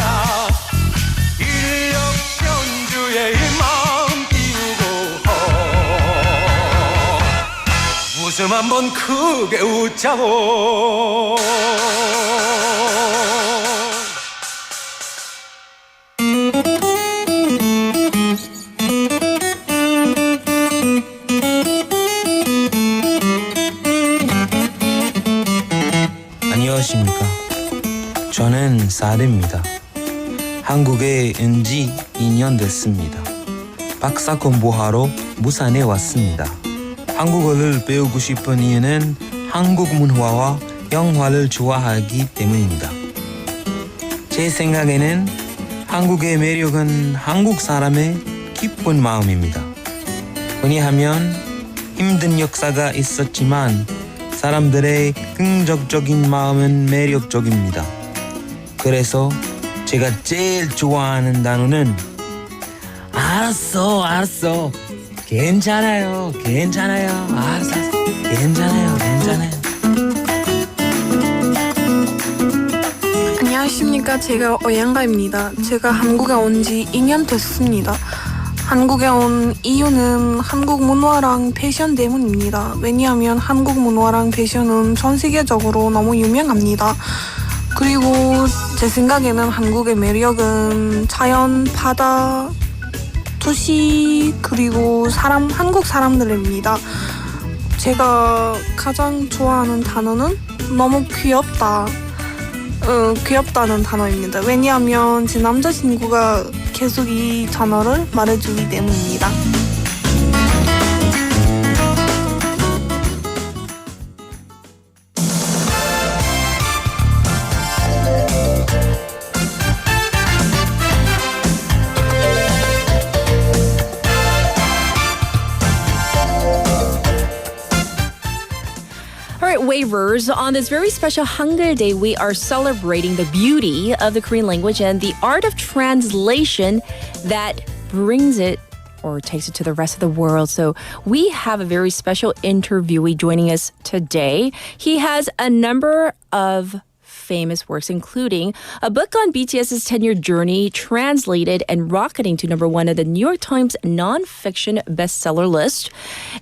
일역견주의 마음 띄우고 웃음 한번 크게 웃자고. 안녕하십니까. 저는 사드입니다. 한국에 온 지 2년 됐습니다. 박사 공부하러 부산에 왔습니다. 한국어를 배우고 싶은 이유는 한국 문화와 영화를 좋아하기 때문입니다. 제 생각에는 한국의 매력은 한국 사람의 깊은 마음입니다. 왜냐하면 힘든 역사가 있었지만 사람들의 긍정적인 마음은 매력적입니다. 그래서 제가 제일 좋아하는 단어는 알았어 괜찮아요 알았어 괜찮아요. 안녕하십니까. 제가 어양가입니다. 제가 한국에 온 지 2년 됐습니다. 한국에 온 이유는 한국 문화랑 패션 때문입니다. 왜냐하면 한국 문화랑 패션은 전 세계적으로 너무 유명합니다. 그리고 제 생각에는 한국의 매력은 자연, 바다, 도시, 그리고 한국 사람들입니다. 제가 가장 좋아하는 단어는 너무 귀엽다는 단어입니다. 왜냐하면 제 남자친구가 계속 이 단어를 말해주기 때문입니다. Wavers, on this very special Hangul Day, we are celebrating the beauty of the Korean language and the art of translation that brings it or takes it to the rest of the world. So we have a very special interviewee joining us today. He has a number of famous works, including a book on BTS's 10-year journey, translated and rocketing to number 1 of the New York Times nonfiction bestseller list.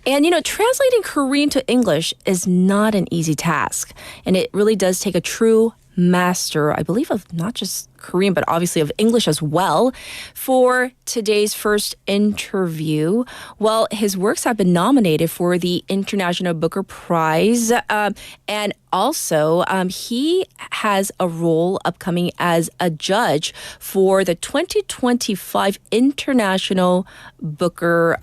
And, translating Korean to English is not an easy task. And it really does take a true master, I believe, of not just Korean, but obviously of English as well, for today's first interview. Well, his works have been nominated for the International Booker Prize, and also he has a role upcoming as a judge for the 2025 International Booker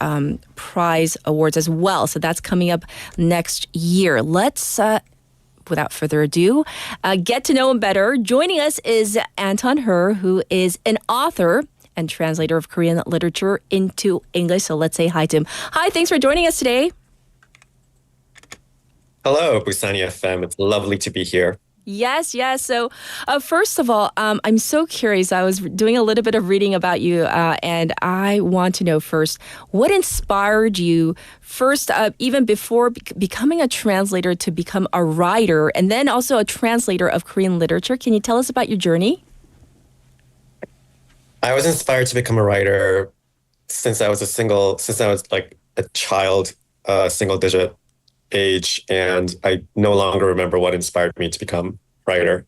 Prize Awards as well. So that's coming up next year. Let's without further ado, get to know him better. Joining us is Anton Her, who is an author and translator of Korean literature into English. So let's say hi to him. Hi, thanks for joining us today. Hello, Busani FM. It's lovely to be here. Yes. So first of all, I'm so curious. I was doing a little bit of reading about you, and I want to know first, what inspired you first, even before becoming a translator, to become a writer and then also a translator of Korean literature? Can you tell us about your journey? I was inspired to become a writer since I was like a child, single digit age, and I no longer remember what inspired me to become a writer.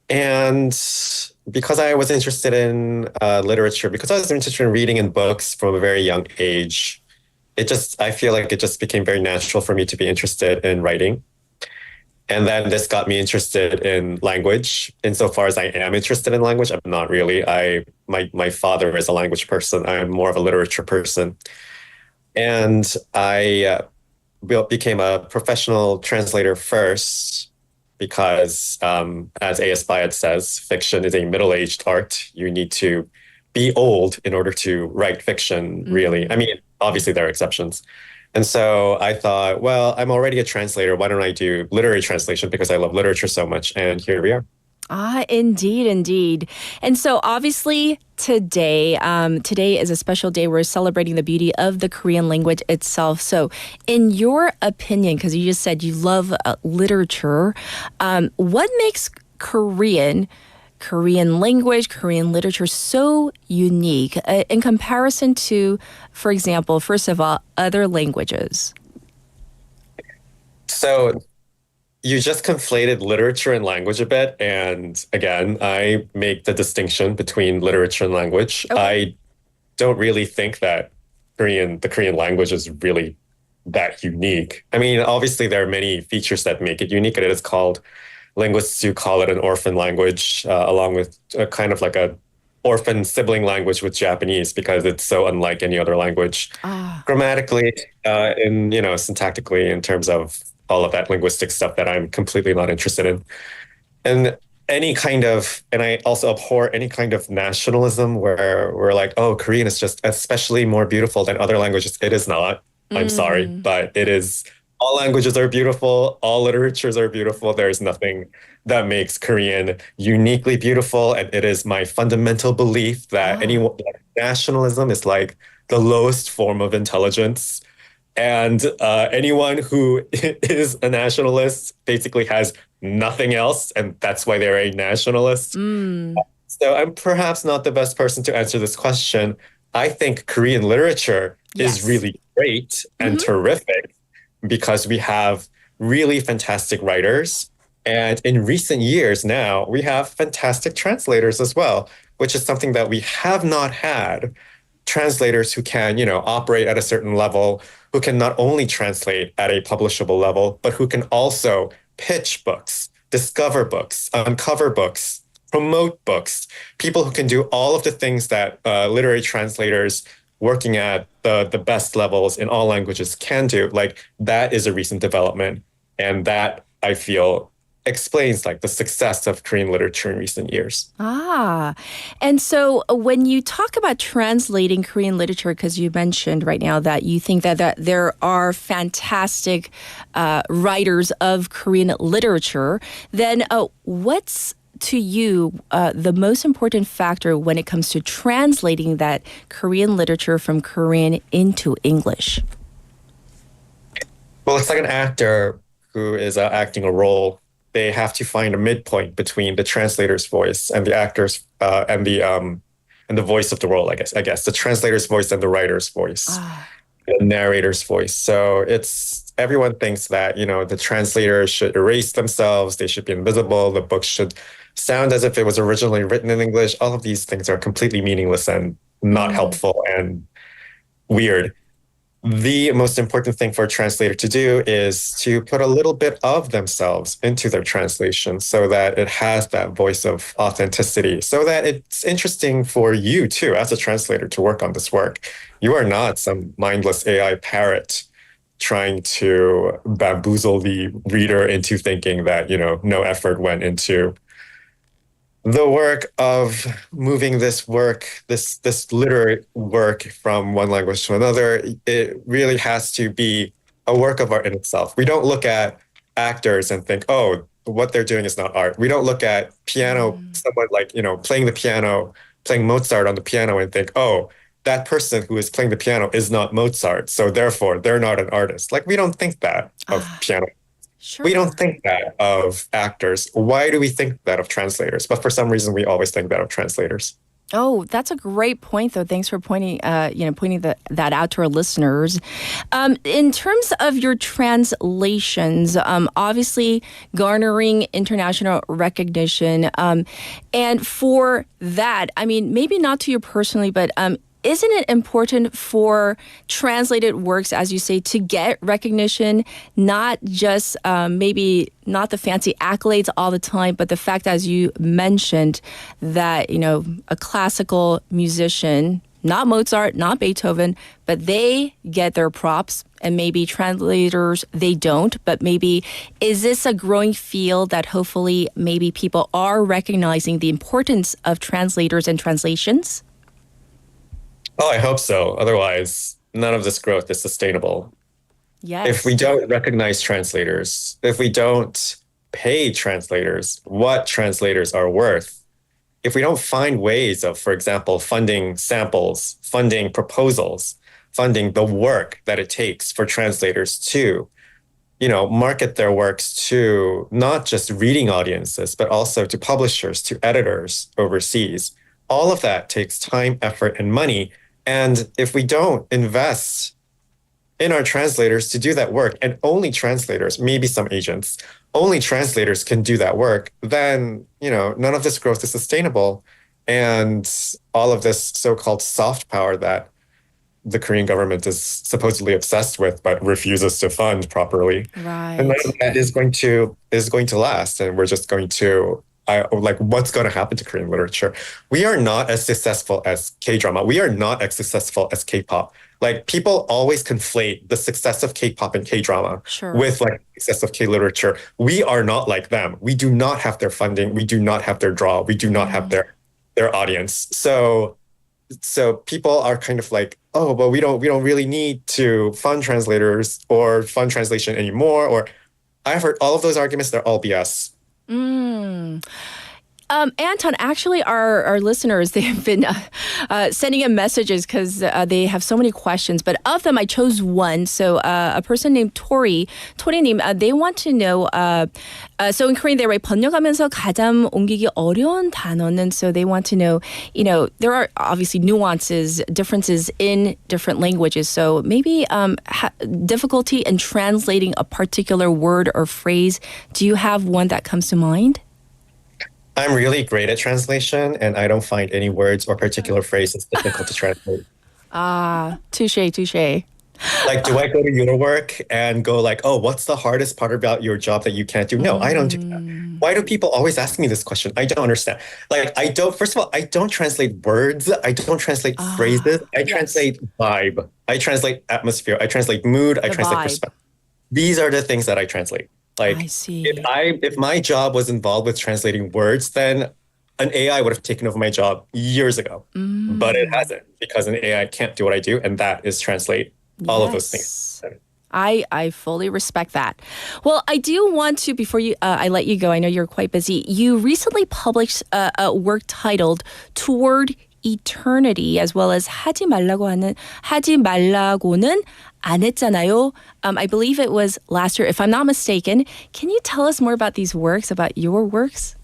And because I was interested in literature, because I was interested in reading and books from a very young age, I feel like it just became very natural for me to be interested in writing. And then this got me interested in language. Insofar as I am interested in language, I'm not really. My father is a language person. I'm more of a literature person. And I became a professional translator first because, as A.S. Bayat says, fiction is a middle-aged art. You need to be old in order to write fiction, really. I mean, obviously there are exceptions. And so I thought, well, I'm already a translator. Why don't I do literary translation, because I love literature so much? And here we are. Indeed. And so obviously today is a special day. We're celebrating the beauty of the Korean language itself. So in your opinion, because you just said you love literature, what makes Korean language, Korean literature so unique in comparison to, for example, first of all, other languages? So you just conflated literature and language a bit. And again, I make the distinction between literature and language. Okay. I don't really think that the Korean language is really that unique. I mean, obviously there are many features that make it unique, and it is called, linguists do call it an orphan language, along with kind of like a orphan sibling language with Japanese, because it's so unlike any other language grammatically, and syntactically, in terms of all of that linguistic stuff that I'm completely not interested in. And I also abhor any kind of nationalism where we're like, oh, Korean is just especially more beautiful than other languages. It is not. I'm sorry, but it is. All languages are beautiful. All literatures are beautiful. There's nothing that makes Korean uniquely beautiful. And it is my fundamental belief that nationalism is like the lowest form of intelligence. And anyone who is a nationalist basically has nothing else, and that's why they're a nationalist. So I'm perhaps not the best person to answer this question. I think Korean literature is really great and terrific because we have really fantastic writers. And in recent years now, we have fantastic translators as well, which is something that we have not had. Translators who can, operate at a certain level, who can not only translate at a publishable level, but who can also pitch books, discover books, uncover books, promote books. People who can do all of the things that literary translators working at the best levels in all languages can do. Like, that is a recent development. And that, I feel, explains like the success of Korean literature in recent years. And so when you talk about translating Korean literature, because you mentioned right now that you think that there are fantastic writers of Korean literature, then what's to you the most important factor when it comes to translating that Korean literature from Korean into English? Well, it's like an actor who is acting a role. They have to find a midpoint between the translator's voice and the actor's and the voice of the role. I guess the translator's voice and the writer's voice. the narrator's voice. So everyone thinks that, the translator should erase themselves, they should be invisible, the book should sound as if it was originally written in English. All of these things are completely meaningless and not helpful and weird. The most important thing for a translator to do is to put a little bit of themselves into their translation so that it has that voice of authenticity, so that it's interesting for you too, as a translator, to work on this work. You are not some mindless AI parrot trying to bamboozle the reader into thinking that, no effort went into the work of moving this work, this literary work from one language to another. It really has to be a work of art in itself. We don't look at actors and think, oh, what they're doing is not art. We don't look at piano, someone like, playing the piano, playing Mozart on the piano and think, oh, that person who is playing the piano is not Mozart, so therefore they're not an artist. Like, we don't think that of piano. Sure. We don't think that of actors. Why do we think that of translators? But for some reason, we always think that of translators. Oh, that's a great point, though. Thanks for pointing that out to our listeners. In terms of your translations, obviously garnering international recognition, and for that, I mean, maybe not to you personally, but isn't it important for translated works, as you say, to get recognition, not just maybe not the fancy accolades all the time, but the fact, as you mentioned, that, a classical musician, not Mozart, not Beethoven, but they get their props, and maybe translators, they don't. But maybe, is this a growing field that hopefully maybe people are recognizing the importance of translators and translations? Oh, I hope so. Otherwise, none of this growth is sustainable. Yes. If we don't recognize translators, if we don't pay translators what translators are worth, if we don't find ways of, for example, funding samples, funding proposals, funding the work that it takes for translators to, market their works to not just reading audiences, but also to publishers, to editors overseas, all of that takes time, effort, and money. And if we don't invest in our translators to do that work, and only translators, maybe some agents, only translators can do that work, then, none of this growth is sustainable. And all of this so-called soft power that the Korean government is supposedly obsessed with, but refuses to fund properly. Right. And none of that is going to last. And we're just going to, what's going to happen to Korean literature? We are not as successful as K-drama. We are not as successful as K-pop. Like, people always conflate the success of K-pop and K-drama with success of K-literature. We are not like them. We do not have their funding. We do not have their draw. We do not have their audience. So people are kind of like, oh, but we don't really need to fund translators or fund translation anymore. Or I've heard all of those arguments. They're all BS. Anton, actually, our listeners, they have been sending in messages because they have so many questions. But of them, I chose one. So a person named 토리님, they want to know, so in Korean, they write 번역하면서 가장 옮기기 어려운 단어는, so they want to know, there are obviously nuances, differences in different languages. So maybe difficulty in translating a particular word or phrase. Do you have one that comes to mind? I'm really great at translation, and I don't find any words or particular phrases difficult to translate. Touche. Like, do I go to your work and go like, oh, what's the hardest part about your job that you can't do? No, I don't do that. Why do people always ask me this question? I don't understand. Like, first of all, I don't translate words. I don't translate phrases. I translate vibe. I translate atmosphere. I translate mood. I translate perspective. These are the things that I translate. Like, I see. If my job was involved with translating words, then an AI would have taken over my job years ago. But it hasn't, because an AI can't do what I do, and that is translate all of those things. I fully respect that. Well, I do want to, before I let you go, I know you're quite busy. You recently published a work titled Toward Eternity, as well as 하지 말라고는 안 했잖아요. I believe it was last year, if I'm not mistaken. Can you tell us more about these works, about your works?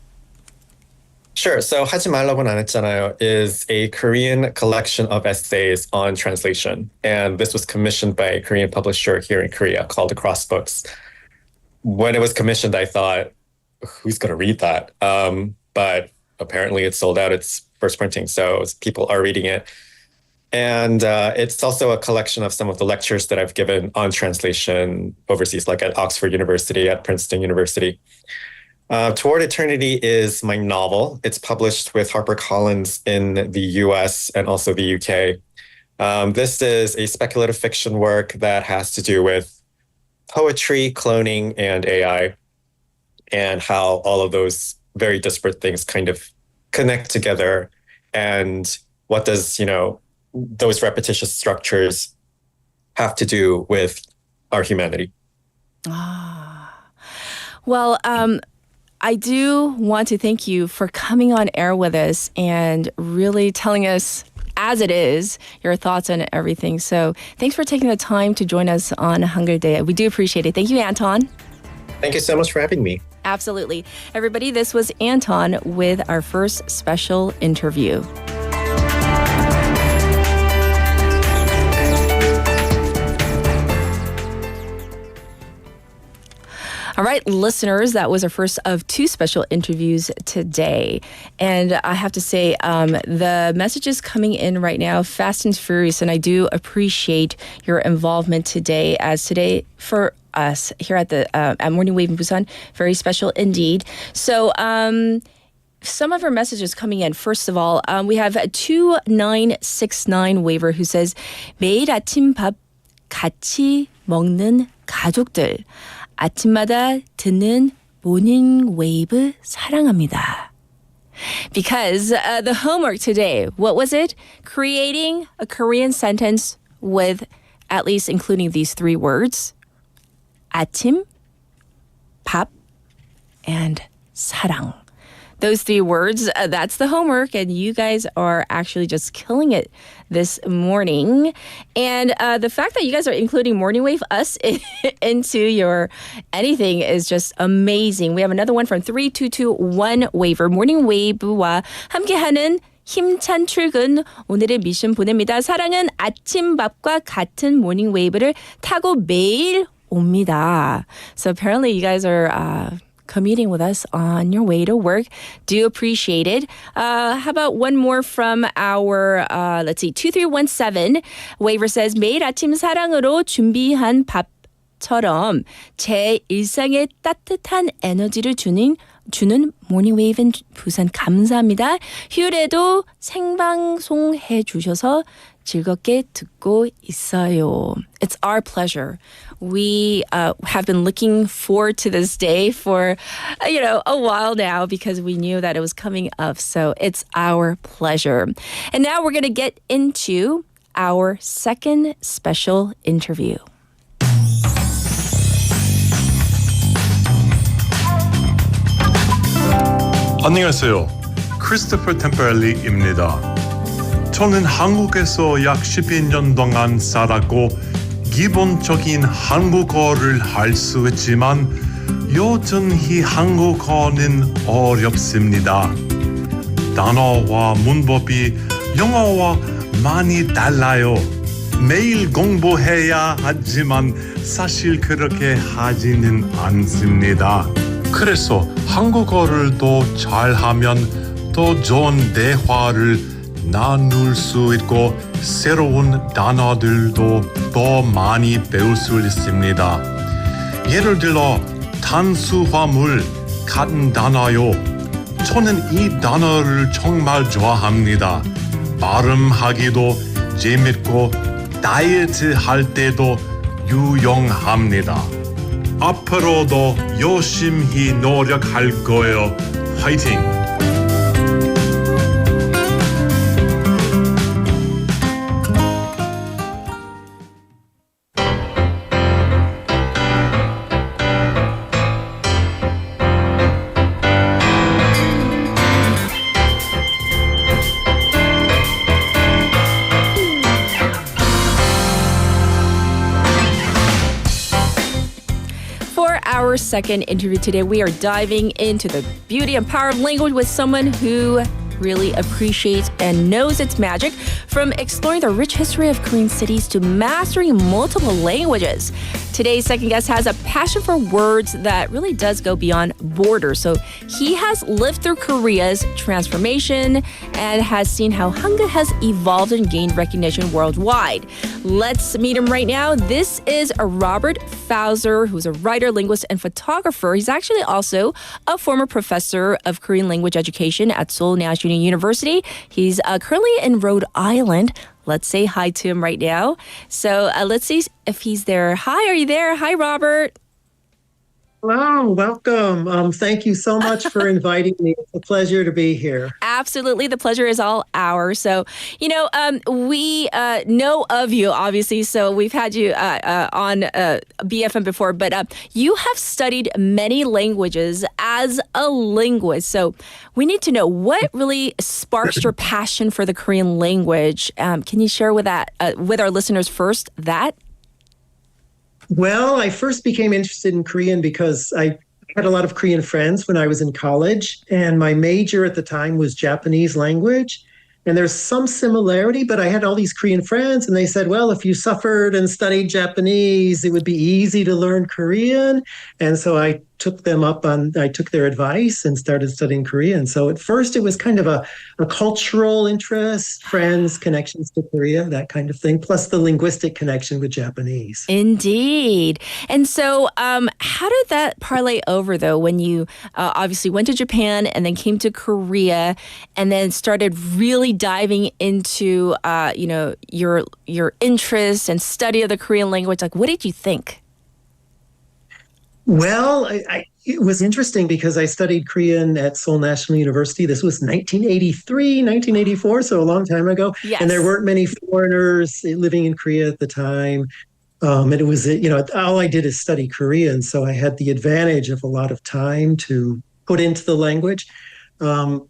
Sure. So 하지 말라고는 안 했잖아요 is a Korean collection of essays on translation. And this was commissioned by a Korean publisher here in Korea called Across Books. When it was commissioned, I thought, who's going to read that? But apparently it's sold out. It's first printing, so people are reading it. And it's also a collection of some of the lectures that I've given on translation overseas, like at Oxford University, at Princeton University. Toward Eternity is my novel. It's published with HarperCollins in the US and also the UK. This is a speculative fiction work that has to do with poetry, cloning, and AI, and how all of those very disparate things kind of connect together. And what does, those repetitious structures have to do with our humanity? Well, I do want to thank you for coming on air with us and really telling us, as it is, your thoughts on everything. So thanks for taking the time to join us on Hangul Day. We do appreciate it. Thank you, Anton. Thank you so much for having me. Absolutely. Everybody, this was Anton with our first special interview. All right, listeners, that was our first of two special interviews today. And I have to say, the messages coming in right now, fast and furious, and I do appreciate your involvement today, as today for us here at the at Morning Wave in Busan, very special indeed. So, some of our messages coming in. First of all, we have 2969 waiver who says, 매일 아침 밥 같이 먹는 가족들. 아침마다 듣는 모닝 웨이브 사랑합니다. Because the homework today, what was it? Creating a Korean sentence with at least including these three words. 아침, 밥, and 사랑. Those three words, that's the homework, and you guys are actually just killing it this morning. And the fact that you guys are including Morning Wave, us, into your anything is just amazing. We have another one from 3221 Waver. Morning Wave와 함께하는 힘찬 출근, 오늘의 미션 보냅니다. 사랑은 아침밥과 같은 모닝 웨이브를 타고 매일 옵니다. So apparently you guys are commuting with us on your way to work. Do appreciate it. How about one more from our, 2317. Waver says, 매일 아침 사랑으로 준비한 밥처럼 제 일상에 따뜻한 에너지를 주는 모닝 웨이브 인 부산 감사합니다. 휴일에도 생방송 해주셔서 즐겁게 듣고 있어요. It's our pleasure. We have been looking forward to this day for, a while now because we knew that it was coming up. So it's our pleasure. And now we're going to get into our second special interview. 안녕하세요. 크리스토퍼 템퍼렐리입니다. 저는 한국에서 약 12년 동안 살았고 기본적인 한국어를 할 수 있지만 여전히 한국어는 어렵습니다. 단어와 문법이 영어와 많이 달라요. 매일 공부해야 하지만 사실 그렇게 하지는 않습니다. 그래서 한국어를 더 잘하면 더 좋은 대화를 나눌 수 있고 새로운 단어들도 더 많이 배울 수 있습니다. 예를 들어 탄수화물 같은 단어요. 저는 이 단어를 정말 좋아합니다. 발음하기도 재밌고 다이어트 할 때도 유용합니다. 앞으로도 열심히 노력할 거예요. 화이팅! our second interview today. We are diving into the beauty and power of language with someone who really appreciates and knows its magic, from exploring the rich history of Korean cities to mastering multiple languages. Today's second guest has a passion for words that really does go beyond borders. So he has lived through Korea's transformation and has seen how Hangul has evolved and gained recognition worldwide. Let's meet him right now. This is Robert Fauser, who's a writer, linguist, and photographer. He's actually also a former professor of Korean language education at Seoul National University. He's currently in Rhode Island. Let's say hi to him right now. So let's see if he's there. Hi, are you there? Hi, Robert. Hello, welcome. Thank you so much for inviting me. It's a pleasure to be here. Absolutely. The pleasure is all ours. So, we know of you, obviously. So we've had you on BFM before, but you have studied many languages as a linguist. So we need to know what really sparks your passion for the Korean language. Can you share with our listeners first that? Well, I first became interested in Korean because I had a lot of Korean friends when I was in college, and my major at the time was Japanese language. And there's some similarity, but I had all these Korean friends, and they said, well, if you suffered and studied Japanese, it would be easy to learn Korean. And so I took their advice and started studying Korean. So at first it was kind of a cultural interest, friends, connections to Korea, that kind of thing, plus the linguistic connection with Japanese. Indeed. And so how did that parlay over, though, when you obviously went to Japan and then came to Korea and then started really diving into, your interest and study of the Korean language? Like, what did you think? Well, it was interesting because I studied Korean at Seoul National University. This was 1983, 1984, so a long time ago. Yes. And there weren't many foreigners living in Korea at the time. And it was, all I did is study Korean. So I had the advantage of a lot of time to put into the language. So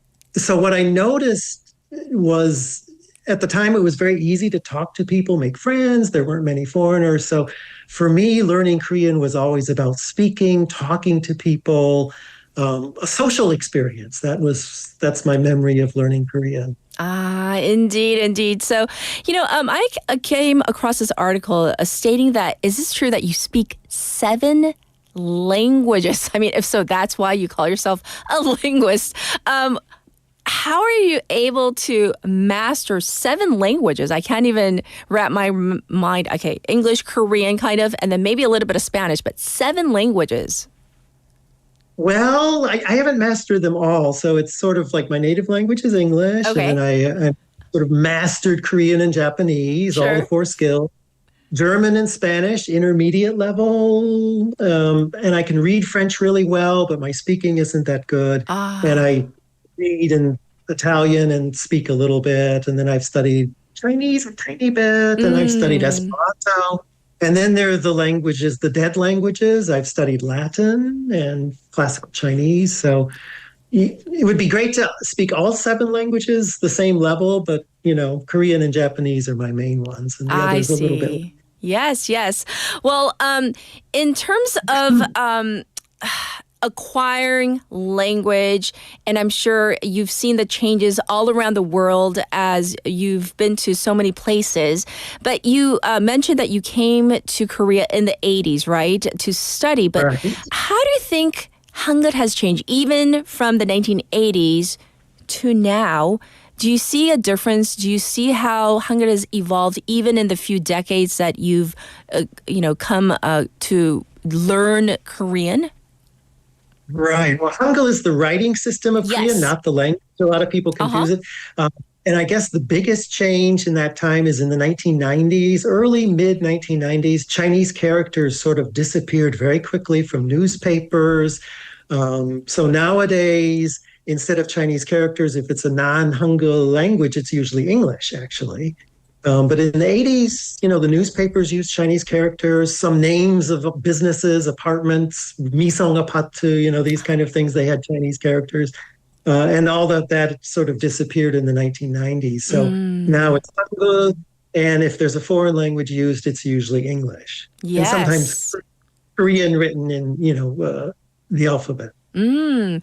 what I noticed was, at the time, it was very easy to talk to people, make friends. There weren't many foreigners. So for me, learning Korean was always about speaking, talking to people, a social experience. That's my memory of learning Korean. Indeed. So, I came across this article stating that, is this true that you speak 7 languages? I mean, if so, that's why you call yourself a linguist. How are you able to master 7 languages? I can't even wrap my mind. Okay, English, Korean kind of, and then maybe a little bit of Spanish, but 7 languages. Well, I haven't mastered them all. So it's sort of like my native language is English. Okay. And I sort of mastered Korean and Japanese, Sure. all the 4 skills. German and Spanish, intermediate level. And I can read French really well, but my speaking isn't that good. And I read in Italian and speak a little bit. And then I've studied Chinese a tiny bit, and I've studied Esperanto. And then there are the languages, the dead languages. I've studied Latin and classical Chinese. So it would be great to speak all 7 languages, the same level, but, Korean and Japanese are my main ones. And the others I a little bit. see. Yes. Well, in terms of acquiring language, and I'm sure you've seen the changes all around the world as you've been to so many places, but you mentioned that you came to Korea in the 80s, right, to study. But Right. how do you think Hangul has changed, even from the 1980s to now? Do you see a difference? Do you see how Hangul has evolved even in the few decades that you've, come to learn Korean? Right. Well, Hangul is the writing system of Yes. Korean, not the language. A lot of people confuse it. And I guess the biggest change in that time is in the 1990s, early, mid-1990s. Chinese characters sort of disappeared very quickly from newspapers. So nowadays, instead of Chinese characters, if it's a non-Hangul language, it's usually English, actually. But in the 80s, the newspapers used Chinese characters, some names of businesses, apartments, Misong Apatu, these kind of things, they had Chinese characters. And all that sort of disappeared in the 1990s. So now it's Hangul, and if there's a foreign language used, it's usually English. Yes. And sometimes Korean written in, the alphabet. And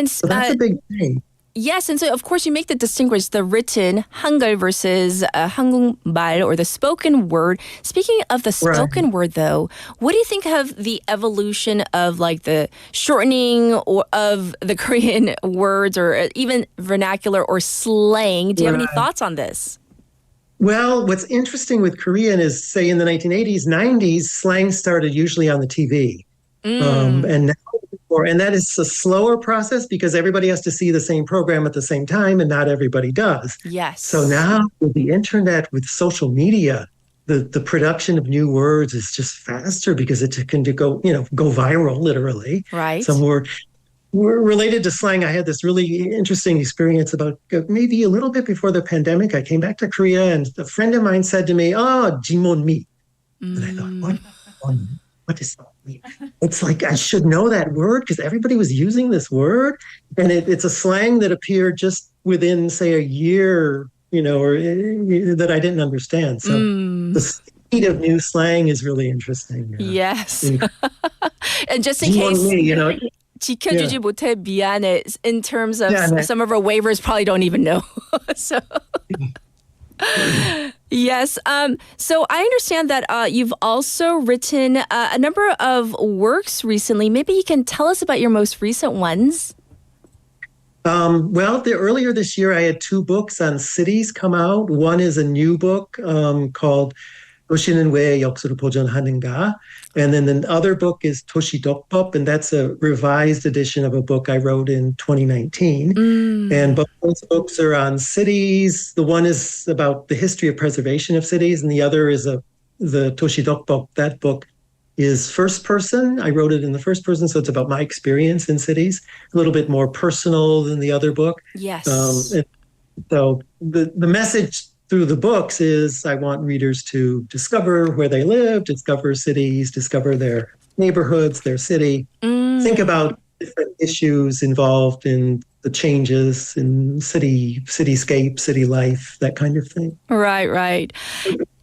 So that's a big thing. yes, and so of course you make the distinguish the written Hangul versus 한국말 or the spoken word. Speaking of the spoken word, though, what do you think of the evolution of like the shortening or of the Korean words or even vernacular or slang? Do you have any thoughts on this? Well, what's interesting with Korean is, say, in the 1980s, 90s, slang started usually on the TV. And now, and that is a slower process because everybody has to see the same program at the same time, and not everybody does. Yes. So now with the internet, with social media, the production of new words is just faster because it can go viral, literally. Right. Some word related to slang. I had this really interesting experience about maybe a little bit before the pandemic. I came back to Korea, and a friend of mine said to me, jimonmi. And I thought, what does that mean? It's like, I should know that word because everybody was using this word. And it's a slang that appeared just within, say, a year, or that I didn't understand. So the speed of new slang is really interesting. Yes. And just in case, 지켜주지 못해 미안해, in terms of some of our waivers probably don't even know. So... Yes. So I understand that you've also written a number of works recently. Maybe you can tell us about your most recent ones. Well, earlier this year, I had 2 books on cities come out. One is a new book called 도시는 왜 역사를 보존하는가? And then the other book is 도시독법, and that's a revised edition of a book I wrote in 2019. And both those books are on cities. The one is about the history of preservation of cities, and the other is the 도시독법. That book is first person. I wrote it in the first person, so it's about my experience in cities, a little bit more personal than the other book. Yes. So the message through the books is I want readers to discover where they live, discover cities, discover their neighborhoods, their city, think about different issues involved in the changes in cityscape, city life, that kind of thing. Right.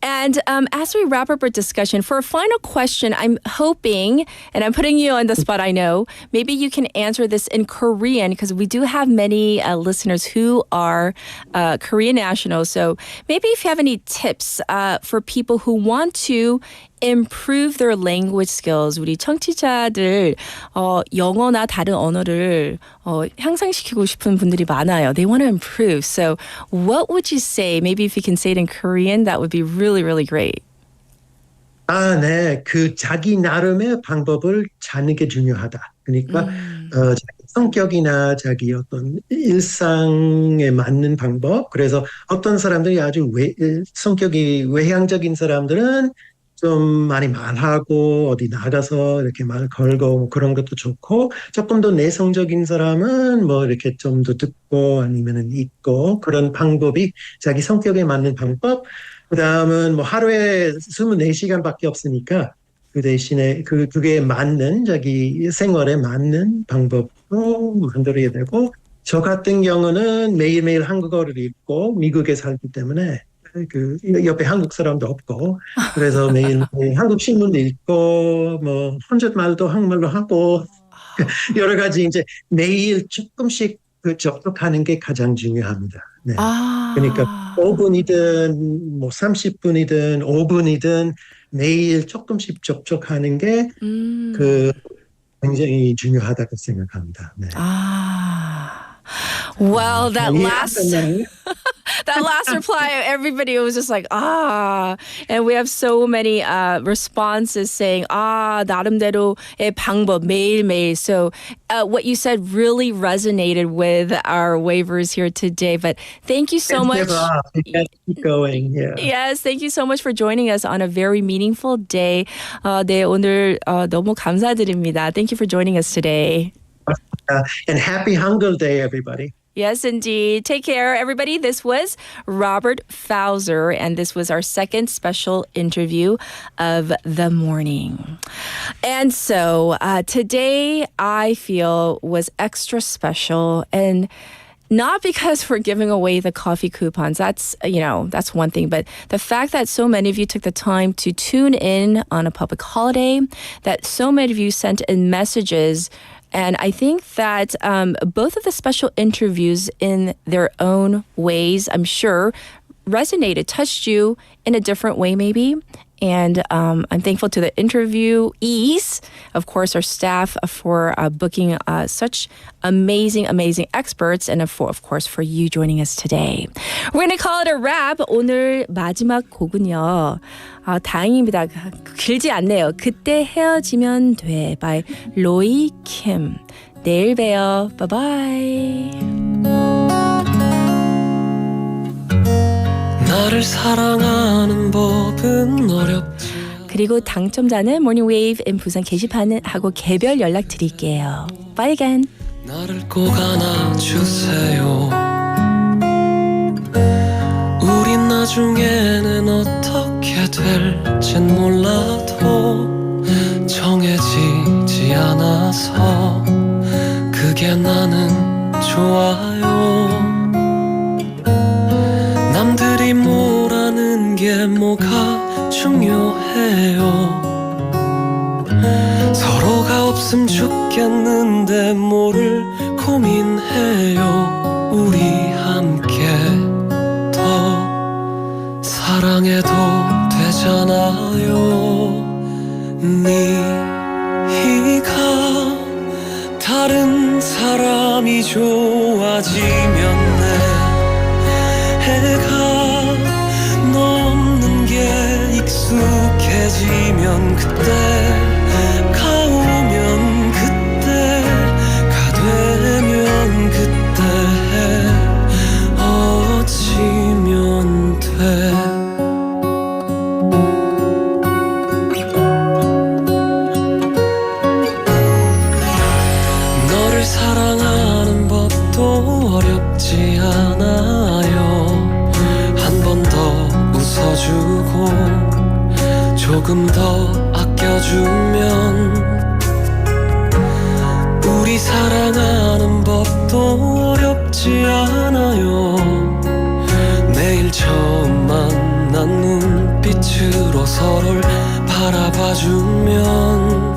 And as we wrap up our discussion, for a final question, I'm hoping, and I'm putting you on the spot, I know, maybe you can answer this in Korean because we do have many listeners who are Korean nationals. So maybe if you have any tips for people who want to improve their language skills. 우리 청취자들 영어나 다른 언어를 향상시키고 싶은 분들이 많아요. They want to improve. So what would you say? Maybe if you can say it in Korean, that would be really, really great. 네. 자기 나름의 방법을 찾는 게 중요하다. 그러니까 자기 성격이나 자기 어떤 일상에 맞는 방법. 그래서 어떤 사람들이 아주 성격이 외향적인 사람들은 좀 많이 말하고 어디 나가서 이렇게 말 걸고 그런 것도 좋고, 조금 더 내성적인 사람은 이렇게 좀 더 듣고 아니면은 읽고, 그런 방법이 자기 성격에 맞는 방법. 그다음은 하루에 24시간밖에 없으니까 그 대신에 그게 맞는 자기 생활에 맞는 방법도 만들어야 되고, 저 같은 경우는 매일매일 한국어를 읽고 미국에 살기 때문에 옆에 한국 사람도 없고, 그래서 매일 한국 신문도 읽고, 혼잣말도 한국말로 하고, 여러 가지 이제 매일 조금씩 접촉하는 게 가장 중요합니다. 네. 그러니까 5분이든 30분이든 5분이든 매일 조금씩 접촉하는 게 굉장히 중요하다고 생각합니다. 네. Well, that last reply, everybody was just like, and we have so many responses saying, 나름대로의 방법, 매일매일. So what you said really resonated with our waivers here today. But thank you so much. Keep going. Yeah. Yes, thank you so much for joining us on a very meaningful day. 네, 오늘 너무 감사드립니다. Thank you for joining us today. And happy Hangul Day, everybody. Yes, indeed. Take care, everybody. This was Robert Fauser, and this was our second special interview of the morning. And so today, I feel, was extra special, and not because we're giving away the coffee coupons. That's, that's one thing. But the fact that so many of you took the time to tune in on a public holiday, that so many of you sent in messages. And I think that both of the special interviews in their own ways, I'm sure, resonated, touched you in a different way maybe. And I'm thankful to the interviewees, of course, our staff for booking such amazing experts, and of course for you joining us today. We're going to call it a wrap. 오늘 마지막 곡은요. 다행입니다. 길지 않네요. 그때 헤어지면 돼 by 로이 킴. 내일 봬요. 바이바이. 나를 사랑하는 법은 어렵지. 그리고 당첨자는 Morning Wave in 부산 게시판하고 개별 연락 드릴게요. Bye again. 나를 꼭 안아주세요. 우린 나중에는 어떻게 될진 몰라도 정해지지 않아서 그게 나는 좋아요. 남들이 뭐라는 게 뭐가 중요해요. 서로가 없음 죽겠는데 뭐를 고민해요. 우리 함께 더 사랑해도 되잖아요. 네가 다른 사람이 좋아지면 해가 넘는 게 익숙해지면 그때가 오면 그때가 되면 그때 헤어지면 돼. 너를 사랑하는 법도 어렵지 않아요. 웃어주고 조금 더 아껴주면 우리 사랑하는 법도 어렵지 않아요. 매일 처음 만난 눈빛으로 서로를 바라봐주면